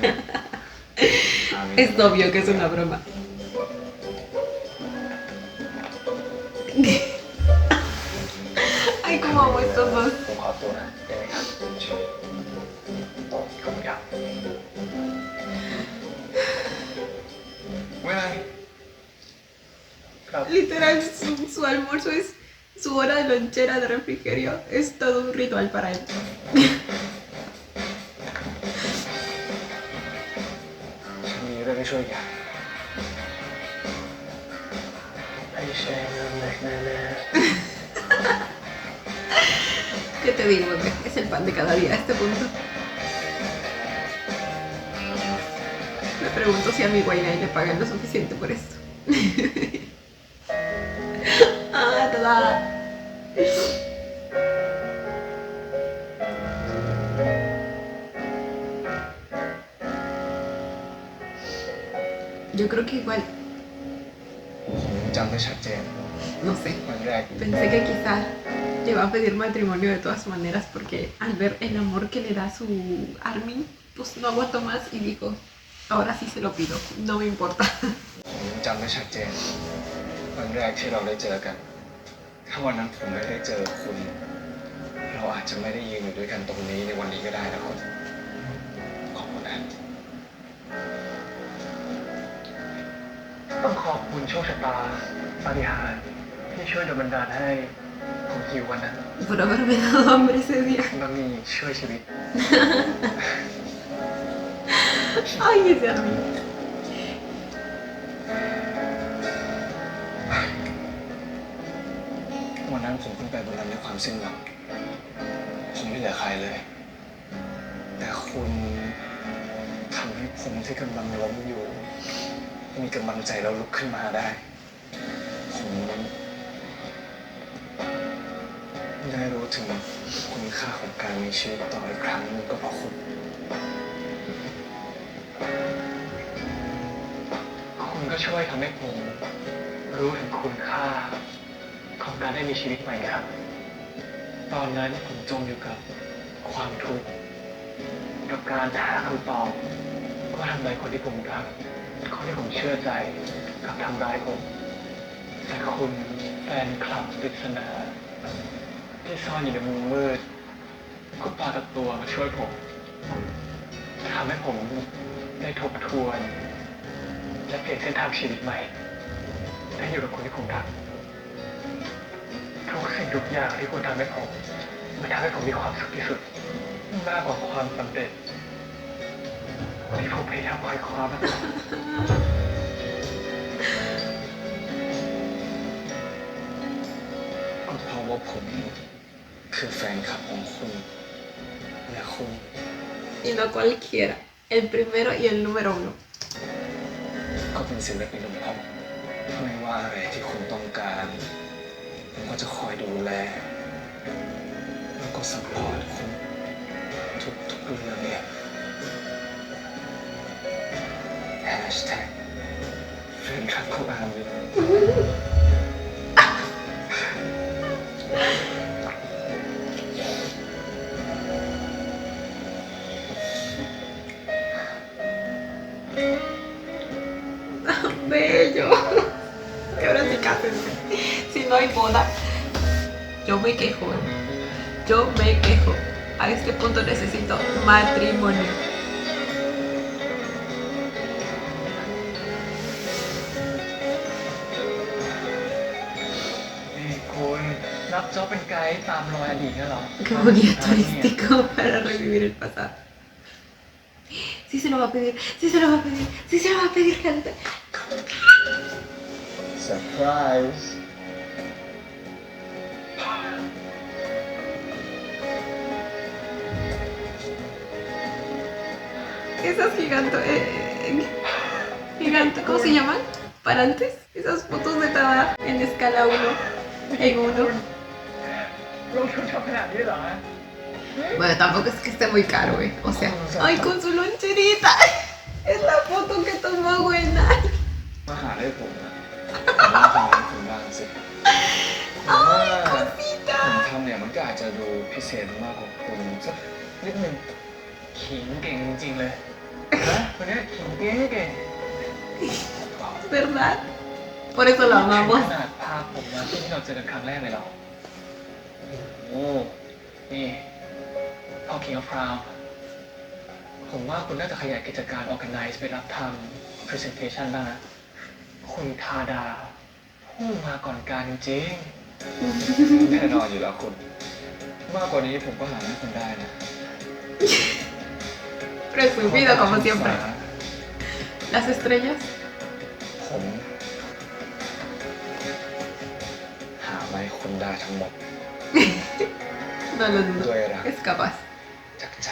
Es obvio que es una broma. Ay, cómo amo estos dos. ผมขอตัวนะได้ไหมครับขอบคุณครับ ไม่ไร ครับ Literal, su almuerzo es su hora de lonchera de refrigerio. Es todo un ritual para él. ฉันมีเรื่องให้ช่วยกันให้แชร์เรื่องเล็กแน่ ¿Qué te digo? Es el pan de cada día a este punto. Me pregunto si a mi Guaynay le pagan lo suficiente por esto. Ah, toda. Yo creo que igual, ผมจำได้ชัดเจน no sé, วันแรก pensé que quizá le va a pedir matrimonio de todas maneras porque al ver el amor que le da su Armin, pues no aguantó más y dijo, ahora sí se lo pido, no me importa. ผมจำได้ชัดเจนวันแรกที่เราได้เจอกัน ถ้าวันนั้นผมไม่ได้เจอคุณ เราอาจจะไม่ได้ยืนอยู่ด้วยกันตรงนี้ในวันนี้ก็ได้นะคุณขอบคุณนะต้องขอบคุณโชคชะตาปาฏิหาริย์ที่ช่วยดลบันดาลให้ผมหิววันนั้น Por haberme dado hambre ese día. บะหมี่ช่วยชีวิต Ay, ese Armin. วันนั้นผมเพิ่งไปบนนั้นด้วยความสิ้นหวังผมไม่เหลือใครเลย แต่คุณทำให้ผมที่กำลังล้มอยู่ มีกำลังใจแล้วลุกขึ้นมาได้ ผมได้รู้ถึงคุณค่าของการมีชีวิตต่ออีกครั้งหนึงก็เพราะคุณ คุณก็ช่วยทำให้ผมรู้ถึงคุณค่าของการได้มีชีวิตใหม่ครับ ตอนนั้นผมจมอยู่กับความทุกข์กับการหาคำตอบว่าทำไมคนที่ผมรักคนที่ผมเชื่อใจกลับทำร้ายผมแต่คุณแฟนคลับปริศนาที่ซ่อนอยู่ในมุมมืดก็ปรากฏตัวมาช่วยผมทำให้ผมได้ทบทวนและเปลี่ยนเส้นทางชีวิตใหม่ได้อยู่กับคนที่ผมรักทุกสิ่งทุกอย่างที่คุณทำให้ผมมันทำให้ผมมีความสุขที่สุดมากกว่าความสำเร็จที่ผมพยายามคอยคว้ามาตลอดก็เพราะว่าผมคือแฟนคลับของคุณและคุณ Y no cualquiera, el primero y el número uno. ก็เป็นศิลปินของผมไม่ว่าอะไรที่คุณต้องการผมก็จะคอยดูแลแล้วก็ซัพพอร์ตคุณทุกเรื่องเนี่ย#แฟนคลับของอาร์มิน Bello. Y ahora sí cásense. Si no hay boda, yo me quejo. Yo me quejo. A este punto necesito matrimonio. นี่คุณรับจ็อบเป็นไกด์ตามรอยอดีตเหรอ Como guía turístico para revivir el pasado. Sí se lo va a pedir, sí se lo va a pedir, sí se lo va a pedir, gente. เซอร์ไพรส์ Esas ¿cómo se llaman? Parantes. Esas fotos de Tada en escala 1 en 1. ลงทุนชอบขนาดนี้เหรอ Bueno, tampoco es que esté muy caro, O sea, ¡ay, con su loncherita! Es la foto que tomó buena. มาหาได้ผมนะผมว่าทำงานคุณบ้าง ผมว่าผมทำเนี่ยมันก็อาจจะดูพิเศษมากกว่าคุณสักนิดนึงขิงเก่งจริงๆเลยนะคนเนี้ยขิงเก่ง ¿Verdad? Por eso lo ข amamos. นาดพาผมมาที่เราเจอกันครั้งแรกเลยเหรอโอ้นี่พ่อ King of Crown ผมว่าคุณน่าจะขยายกิจการ Organize ไปรับทำ Presentation บ้างนะ คุณทาดาผู้มาก่อนการจริงๆ แน่นอนอยู่แล้วคุณ มากกว่านี้ผมก็หาให้คุณได้นะ Presumido como siempre. Las estrellas. ผมหามาให้คุณได้ทั้งหมด No lo dudo. Duera. Es capaz. จากใจ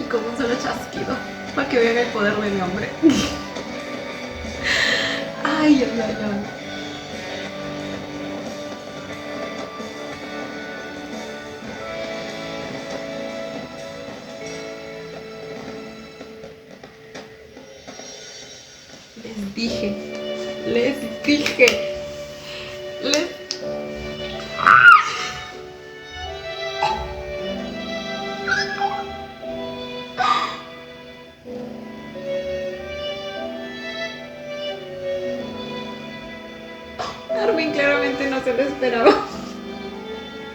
Y con un solo chasquido. Para que vean el poder de mi hombre. Ay, ay, ay, ay. Les dije. Armin claramente no se lo esperaba.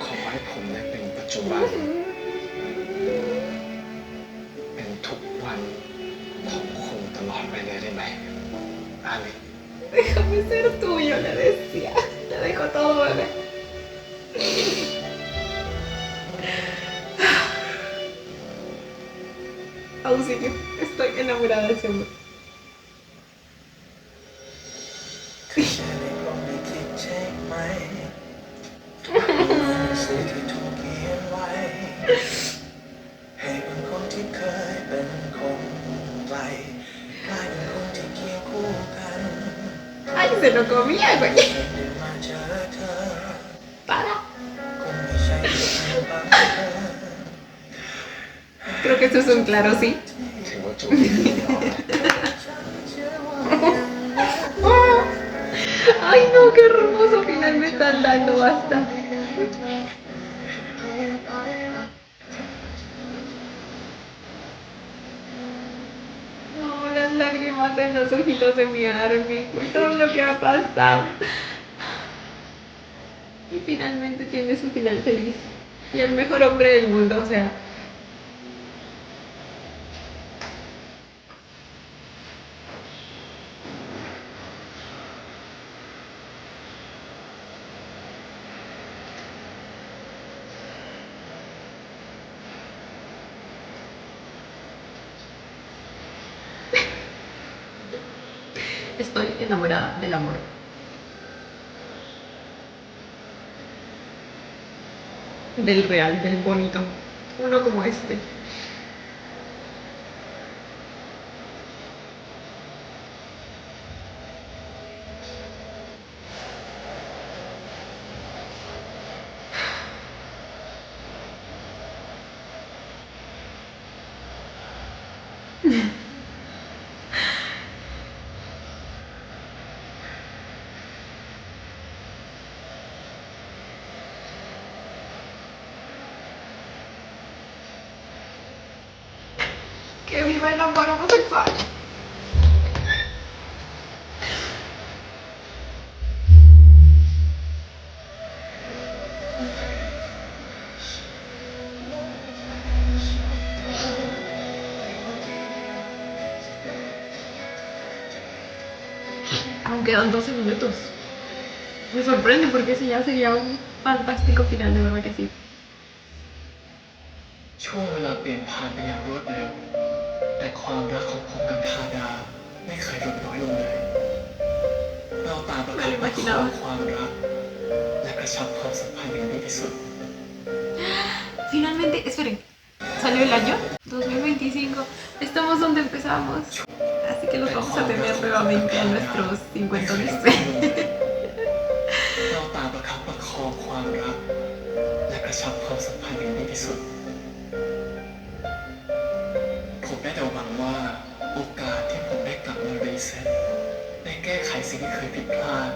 ขอให้ผมได้เป็นปัจจุบัน เป็นทุกวันของคุณตลอดไปเลยได้ไหมอามิ Déjame ser tuyo, le decía. Le dejo todo, bebé. Auxilio, estoy enamorada de ese hombre. ให้เป็นคนที่เคยเป็นคนไกลกลายเป็นคนที่เคียงคู่กัน Ay, se lo comía, güey. ได้มาเจอเธอ Para. คงไม่ใช่เรื่องบังเอิญ Creo que eso es un claro sí. ถือว่าจูบดีแล้วนะ Ay, no, qué hermoso final me están dando, basta. No, las lágrimas en los ojitos de mi Armin, por todo lo que ha pasado. Y finalmente tiene su final feliz. Y el mejor hombre del mundo, o sea. Estoy enamorada del amor. Del real, del bonito. Uno como este. Que viva el amor homosexual. Aún quedan 12 minutos. Me sorprende porque ese ya sería un fantástico final, de verdad que sí. ช่วงเวลาเปลี่ยนผ่านไปอย่างรวดเร็ว แต่ความรักของผมกับทาดาไม่เคยลดน้อยลงเลย เราต่างประคับประคองความรัก และกระชับความสัมพันธ์อย่างดีที่สุด Finalmente, esperen, ¿salió el año? 2025. Estamos donde empezamos. Así que los vamos a tener nuevamente a nuestros 50. เรา ตามประคับประคองความรักและกระชับความสัมพันธ์อย่างดีที่สุดผมได้แต่หวังว่าโอกาสที่ผมได้กลับมารีเซ็ตได้แก้ไขสิ่งที่เคยผิดพลาด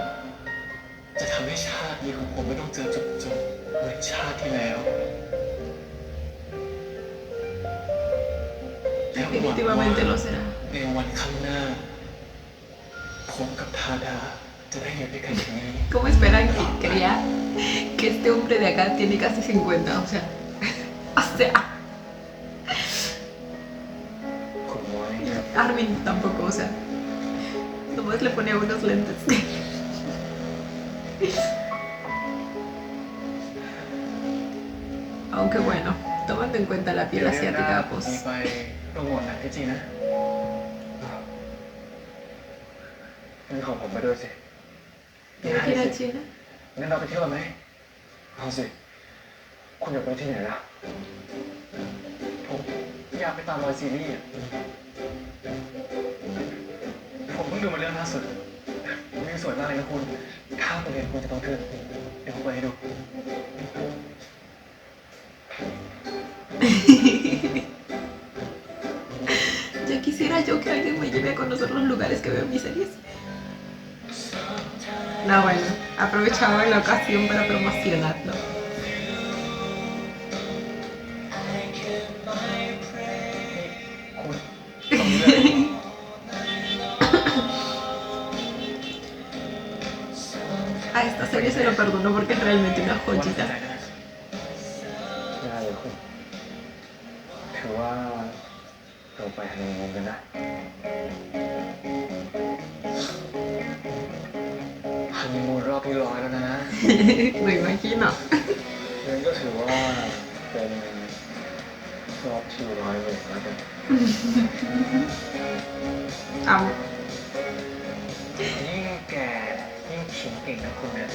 จะทำให้ชาตินี้ของผมไม่ต้องเจอจุดจบเหมือนชาติที่แล้วและหวังว่า Definitivamente lo será. ในวันข้างหน้าผมกับทาดาจะได้อยู่ด้วยกันอย่างนี้ ¿Cómo esperan que crea que este hombre de acá tiene casi 50? O sea, คุณมวยครับ Armin tampoco, o sea, nomás le ponía unos lentes. Aunque bueno, tomando en cuenta la piel asiática, มี pues ไปโปรโมทหนังที่จีนนะ งั้นขอผมไปด้วยสิ ¿quiere ir a China? งั้นเราไปเที่ยวกันไหมเอาสิ คุณอยากไปที่ไหนล่ะ ผมอยากไปตามรอยซีรีส์อะผมเพิ่งดูมาเรื่องล่าสุดวิวสวยมากเลยนะคุณถ้าไปเรียนคุณจะต้องขึ้นเดี๋ยวผมไปให้ดู Ya quisiera yo que alguien me lleve a conocer los lugares que veo en mis series. No, bueno, aprovechaba la ocasión para promocionarlo. คุณตรงนี้เลย A esta serie se lo perdono porque es realmente una วันสนใจ joyita. นะ ได้เลยคุณถือว่าเราไปฮันนีมูนกันนะ ฮันนีมูนรอบที่100แล้วนะ Me imagino. งั้นก็ถือว่าเป็นรอบที่101แล้วกัน Amo. ยิ่งแก่ยิ่งขิงเก่งนะคุณเนี่ย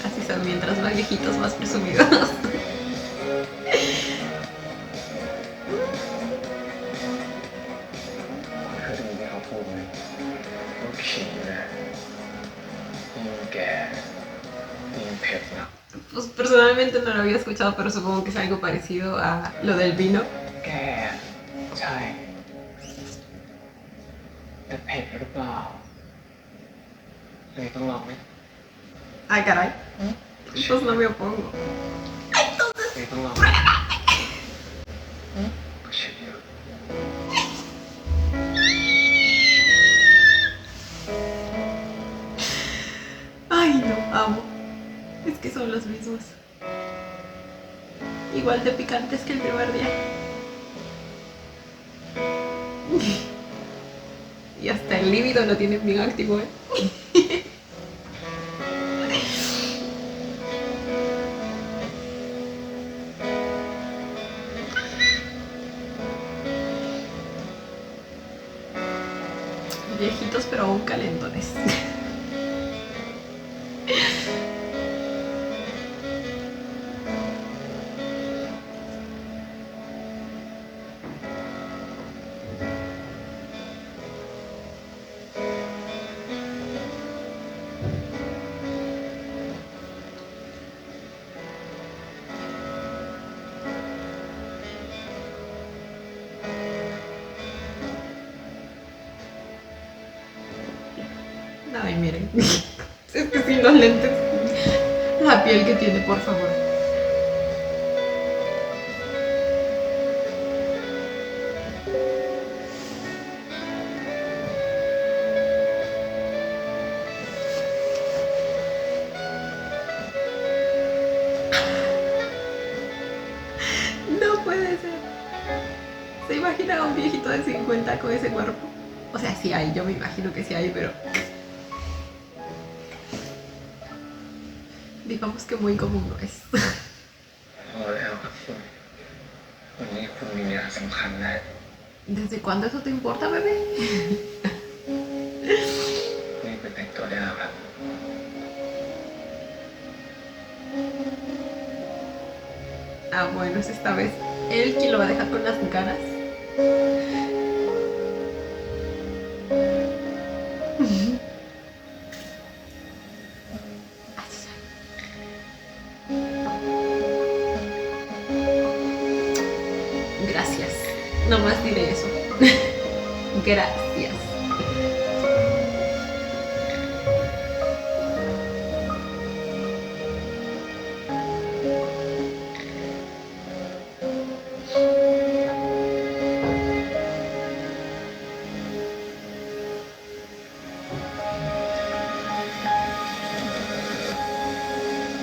Así son, mientras más viejitos, más presumidos. คุณเคยได้ยินที่เขาพูดไหมว่าขิงเนี่ยยิ่งแก่ยิ่งเผ็ดนะ Pues personalmente no lo había escuchado, pero supongo que es algo parecido a lo del vino. แก่ใช่แต่เผ็ดหรือเปล่าเลยต้องลองไหม Ay, caray. Pues no me opongo. เลยต้องลอง ก็เช่นเดียว Ay, no, amo. Es que son los mismos. Igual de picantes que el primer día. Y hasta el líbido lo tienen bien activo, ¿eh? Viejitos pero aún calentones. Ay, miren. Es que sin los lentes. La piel que tiene, por favor. No puede ser. ¿Se imagina a un viejito de 50 con ese cuerpo? O sea, sí hay, yo me imagino que sí hay, pero... digamos que muy común no es. พอแล้วครับคุณวันนี้คุณมีงานสำคัญนะ ¿Desde cuándo eso te importa, bebé? รีบไปแต่งตัวได้แล้วครับ Ah, bueno, es esta vez él quien lo va a dejar con las ganas. No más diré eso. Gracias.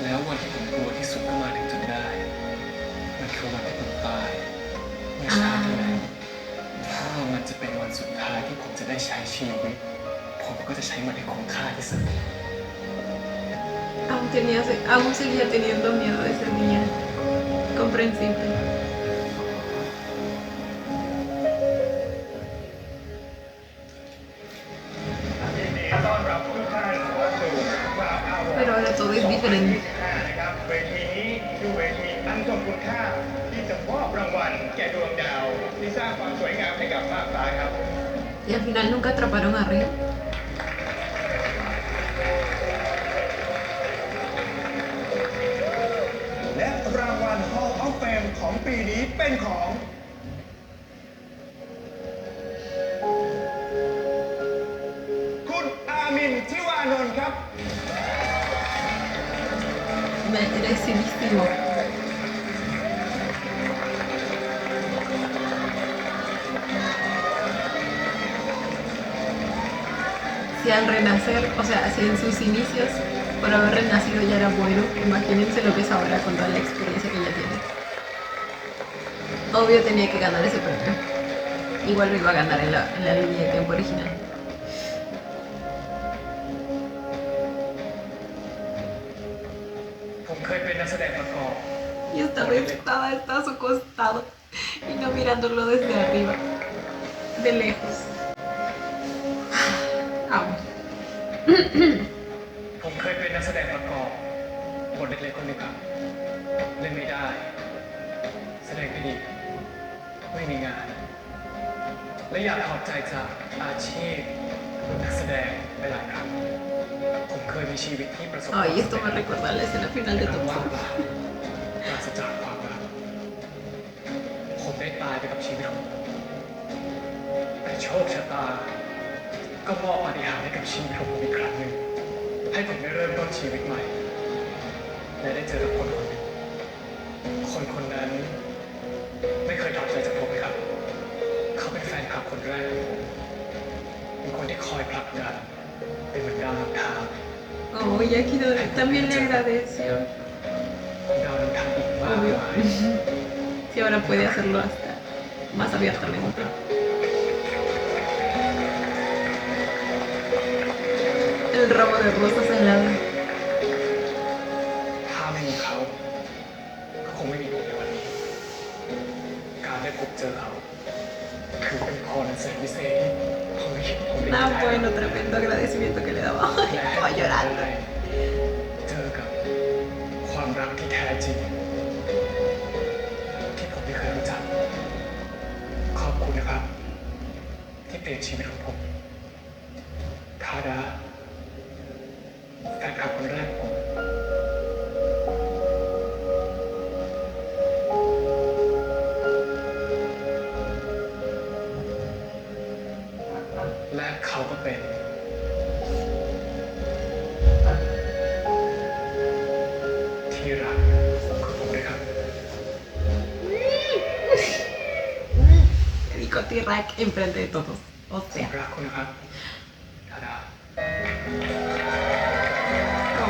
แล้ววันที่ผมกลัวที่สุดก็มาถึงจนได้ มันคือวันที่ผมตายเมื่อชาติที่แล้วถ้ามันจะเป็นวันสุดท้ายที่ผมจะได้ใช้ชีวิต ผมก็จะใช้มันให้คุ้มค่าที่สุด Aún seguía teniendo miedo de ese día. Comprensible. ยินดีต้อนรับทุกท่านเข้าสู่คลาบอาวอร์ด Pero ahora todo es diferente. นะครับเวทีนี้คือเวทีอันทรงคุณค่าที่จะมอบรางวัลแก่ดวงดาว ที่สร้างความสวยงามให้กับภาคฟ้าครับ Y al final nunca atraparon a Río. และรางวัล Hall of Fame ของปีนี้เป็นของ คุณอามินทิวานนท์ครับ Merecidísimo. Si al renacer, o sea, si en sus inicios, por haber renacido ya era bueno, imagínense lo que es ahora con toda la experiencia que ya tiene. Obvio tenía que ganar ese premio. Igual lo iba a ganar en la línea de tiempo original. ผมเคยเป็นนักแสดงประกอบ Y esta vez está a su costado y no mirándolo desde arriba, de lejos. Amo. ผมเคยเป็นนักแสดงประกอบบทเล็กๆคนหนึงครับ เล่นไม่ได้ แสดงไม่ดี ไม่มีงาน และอยากถอดใจจากอาชีพนักแสดงไปหลายครั้ง ผมเคยมีชีวิตที่ประสบความ Ay, esto me recuerda a la escena final de แต่ Top ว่า Gun. ปราศจากความรักผมได้ตายไปกับชีวิตของผมแต่โชคชะตา ก็มอบปาฏิหาริย์ให้กับชีวิตของผมอีกครั้งหนึ่ง ให้ผมได้เริ่มต้นชีวิตใหม่ และได้เจอกับคนคนหนึ่ง คนคนนั้น ไม่เคยถอดใจจากผมเลยครับ เขาเป็นแฟนคลับคนแรกของผมเป็นคนที่คอยผลักดันเป็นเหมือนดาวนำทาง Oh, y aquí también le agradeció. ดาวนำทางอีกมาก Obvio. มาย Si ahora puede hacerlo hasta más abiertamente. El ramo de rosas al lado. ถ้าไม่มีเขา ก็คงไม่มีผมในวันนี้ การได้พบเจอเขาคือเป็นพรอันแสนพิเศษที่ผมไม่คิดว่าผมได้ Nada ได้ bueno, tremendo agradecimiento que le daba. Ay, และ estaba llorando. เจอกับความรักที่แท้จริง ที่ผมไม่เคยรู้จัก ขอบคุณนะครับ ที่เปลี่ยนชีวิตของผมทาดาแฟนคลับคนแรกของผม และเขาก็เป็น ที่รักของผมด้วยครับ Le dijo T-Rack enfrente de todos. O ผม sea. รักคุณนะครับทาดา Oh.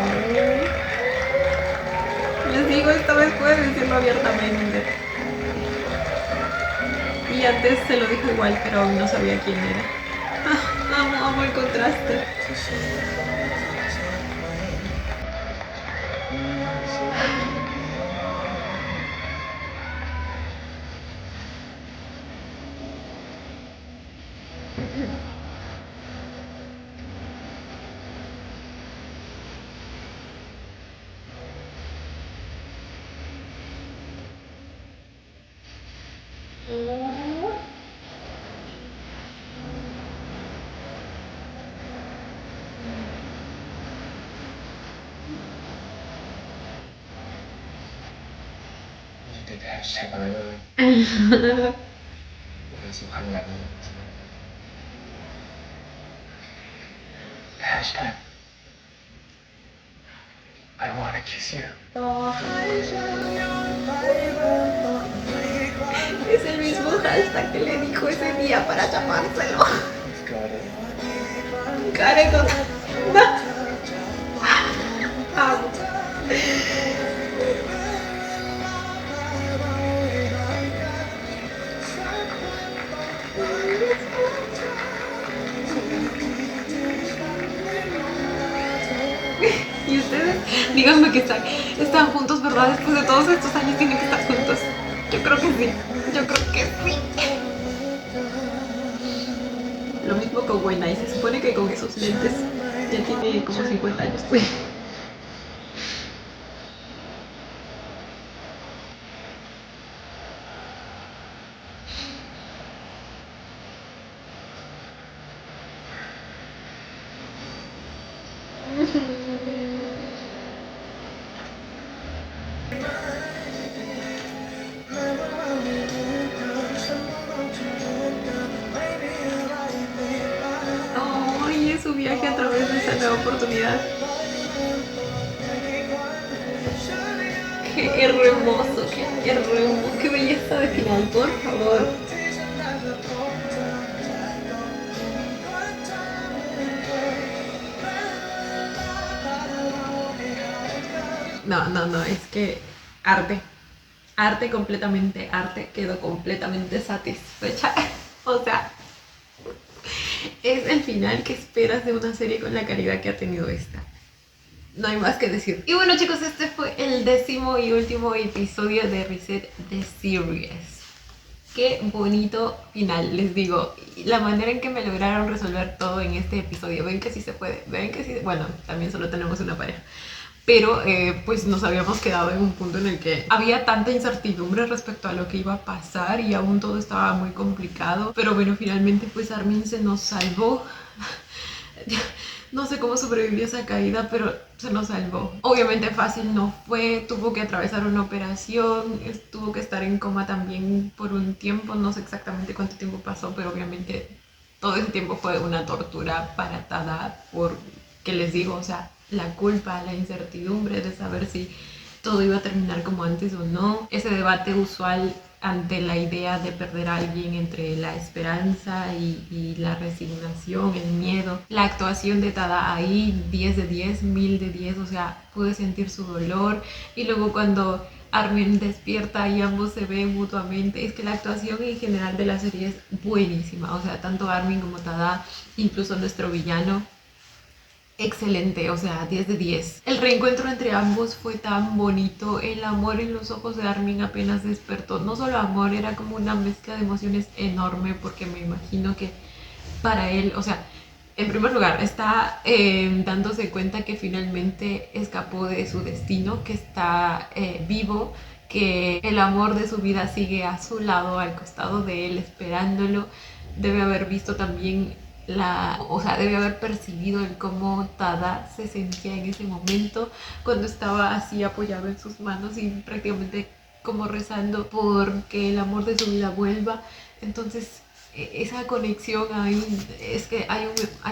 Les digo, esta vez puede decirlo abiertamente. Y antes se lo dijo igual, pero aún no sabía quién era. Ah, amo el contraste. ติดแฮชแท็กอะไรเลย Amo สุพรรณแบบนี้ #I wanna kiss you Es el mismo hashtag que le dijo ese día para chapárselo. Got it Care con... No. Amo. Y ustedes, díganme que están juntos, ¿verdad? Después de todos estos años tienen que estar juntos. Yo creo que sí. Yo creo que sí. Lo mismo con Wenai. Se supone que con esos lentes ya tiene como 50 años. Ay, es su viaje a través de esa nueva oportunidad. Qué hermoso, qué belleza de final, por favor. No, es que arte completamente, quedo completamente satisfecha. O sea, es el final que esperas de una serie con la calidad que ha tenido esta. No hay más que decir. Y bueno, chicos, este fue el 10º y último episodio de Reset the Series. Qué bonito final, les digo. La manera en que me lograron resolver todo en este episodio. Ven que sí se puede, ven que sí. Bueno, también solo tenemos una pareja. Pero pues nos habíamos quedado en un punto en el que había tanta incertidumbre respecto a lo que iba a pasar y aún todo estaba muy complicado. Pero bueno, finalmente pues Armin se nos salvó. No sé cómo sobrevivió esa caída, pero se nos salvó. Obviamente fácil no fue, tuvo que atravesar una operación, tuvo que estar en coma también por un tiempo, no sé exactamente cuánto tiempo pasó, pero obviamente todo ese tiempo fue una tortura para Tada, porque les digo, o sea, la culpa, la incertidumbre de saber si todo iba a terminar como antes o no, ese debate usual ante la idea de perder a alguien entre la esperanza y la resignación, el miedo. La actuación de Tada ahí, 10 de 10, 1000 de 10, o sea, pude sentir su dolor. Y luego cuando Armin despierta y ambos se ven mutuamente, es que la actuación en general de la serie es buenísima, o sea, tanto Armin como Tada, incluso nuestro villano, excelente, o sea, 10 de 10. El reencuentro entre ambos fue tan bonito, el amor en los ojos de Armin apenas despertó, no solo amor, era como una mezcla de emociones enorme, porque me imagino que para él, o sea, en primer lugar, está dándose cuenta que finalmente escapó de su destino, que está vivo, que el amor de su vida sigue a su lado, al costado de él, esperándolo. Debe haber visto también debe haber percibido el cómo Tada se sentía en ese momento cuando estaba así apoyado en sus manos y prácticamente como rezando por que el amor de su vida vuelva. Entonces esa conexión ahí, es que hay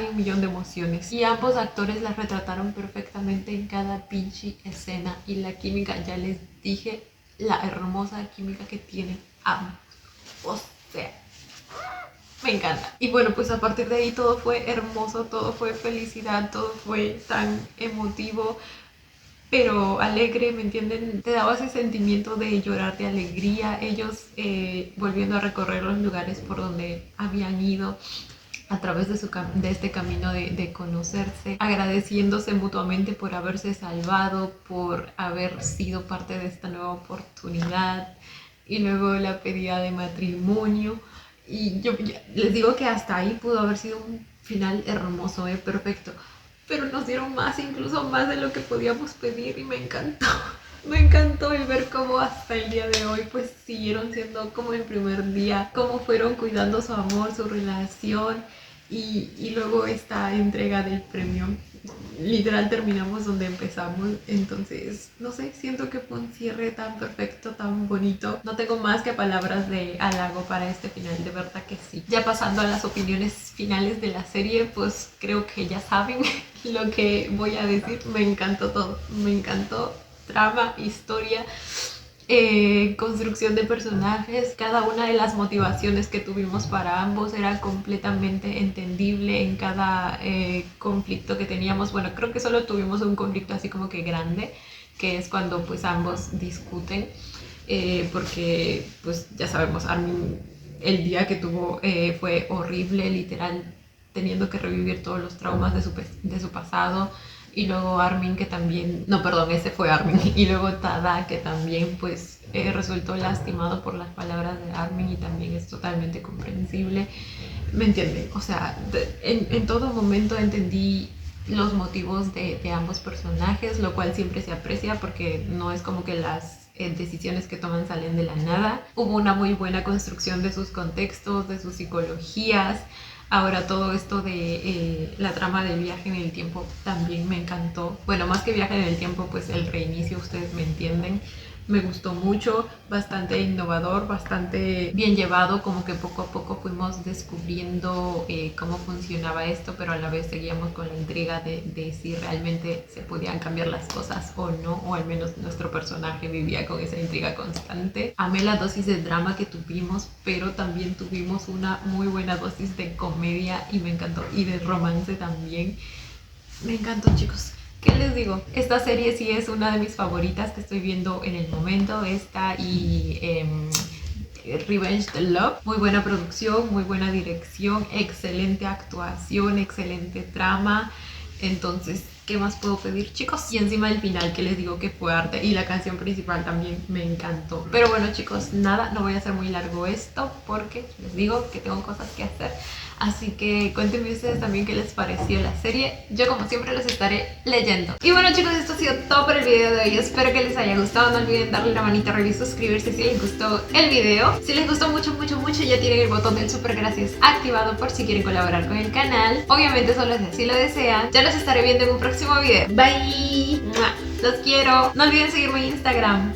un millón de emociones y ambos actores las retrataron perfectamente en cada pinche escena, y la química, ya les dije, la hermosa química que tienen ambos, o sea, me encanta. Y bueno, pues a partir de ahí todo fue hermoso, todo fue felicidad, todo fue tan emotivo, pero alegre, ¿me entienden? Te daba ese sentimiento de llorar de alegría, ellos volviendo a recorrer los lugares por donde habían ido a través de este camino de conocerse, agradeciéndose mutuamente por haberse salvado, por haber sido parte de esta nueva oportunidad, y luego la pedida de matrimonio. Y yo les digo que hasta ahí pudo haber sido un final hermoso, perfecto. Pero nos dieron más, incluso más de lo que podíamos pedir, y me encantó. Me encantó el ver cómo hasta el día de hoy pues siguieron siendo como el primer día, cómo fueron cuidando su amor, su relación, y luego esta entrega del premio. literal terminamos donde empezamos. Entonces, no sé, siento que fue un cierre tan perfecto, tan bonito. No tengo más que palabras de halago para este final, de verdad que sí. Ya pasando a las opiniones finales de la serie, pues creo que ya saben lo que voy a decir. Me encantó todo, me encantó. Trama, historia, construcción de personajes. Cada una de las motivaciones que tuvimos para ambos era completamente entendible en cada conflicto que teníamos. Bueno, creo que solo tuvimos un conflicto así como que grande, que es cuando pues ambos discuten, porque pues ya sabemos, Armin el día que tuvo fue horrible, literal, teniendo que revivir todos los traumas de su pasado. Y luego Armin que también, no perdón, ese fue Armin, y luego Tada que también pues resultó lastimado por las palabras de Armin, y también es totalmente comprensible, ¿me entienden? O sea, en todo momento entendí los motivos de ambos personajes, lo cual siempre se aprecia porque no es como que las decisiones que toman salen de la nada. Hubo una muy buena construcción de sus contextos, de sus psicologías. Ahora todo esto de la trama del viaje en el tiempo también me encantó. Bueno, más que viaje en el tiempo, pues el reinicio, ustedes me entienden. Me gustó mucho, bastante innovador, bastante bien llevado, como que poco a poco fuimos descubriendo cómo funcionaba esto, pero a la vez seguíamos con la intriga de si realmente se podían cambiar las cosas o no, o al menos nuestro personaje vivía con esa intriga constante. Amé la dosis de drama que tuvimos, pero también tuvimos una muy buena dosis de comedia y me encantó, y de romance también. Me encantó, chicos. ¿Qué les digo? Esta serie sí es una de mis favoritas que estoy viendo en el momento. Esta y Revenge the Love. Muy buena producción, muy buena dirección, excelente actuación, excelente trama. Entonces, ¿qué más puedo pedir, chicos? Y encima el final, que les digo que fue arte, y la canción principal también me encantó. Pero bueno, chicos, nada, no voy a hacer muy largo esto porque les digo que tengo cosas que hacer. Así que cuéntenme ustedes también qué les pareció la serie. Yo como siempre los estaré leyendo. Y bueno, chicos, esto ha sido todo por el video de hoy. Espero que les haya gustado. No olviden darle la manita arriba y suscribirse si les gustó el video. Si les gustó mucho, mucho, mucho, ya tienen el botón del super gracias activado por si quieren colaborar con el canal. Obviamente solo si así lo desean. Ya los estaré viendo en un próximo video. Bye. Los quiero. No olviden seguirme en Instagram.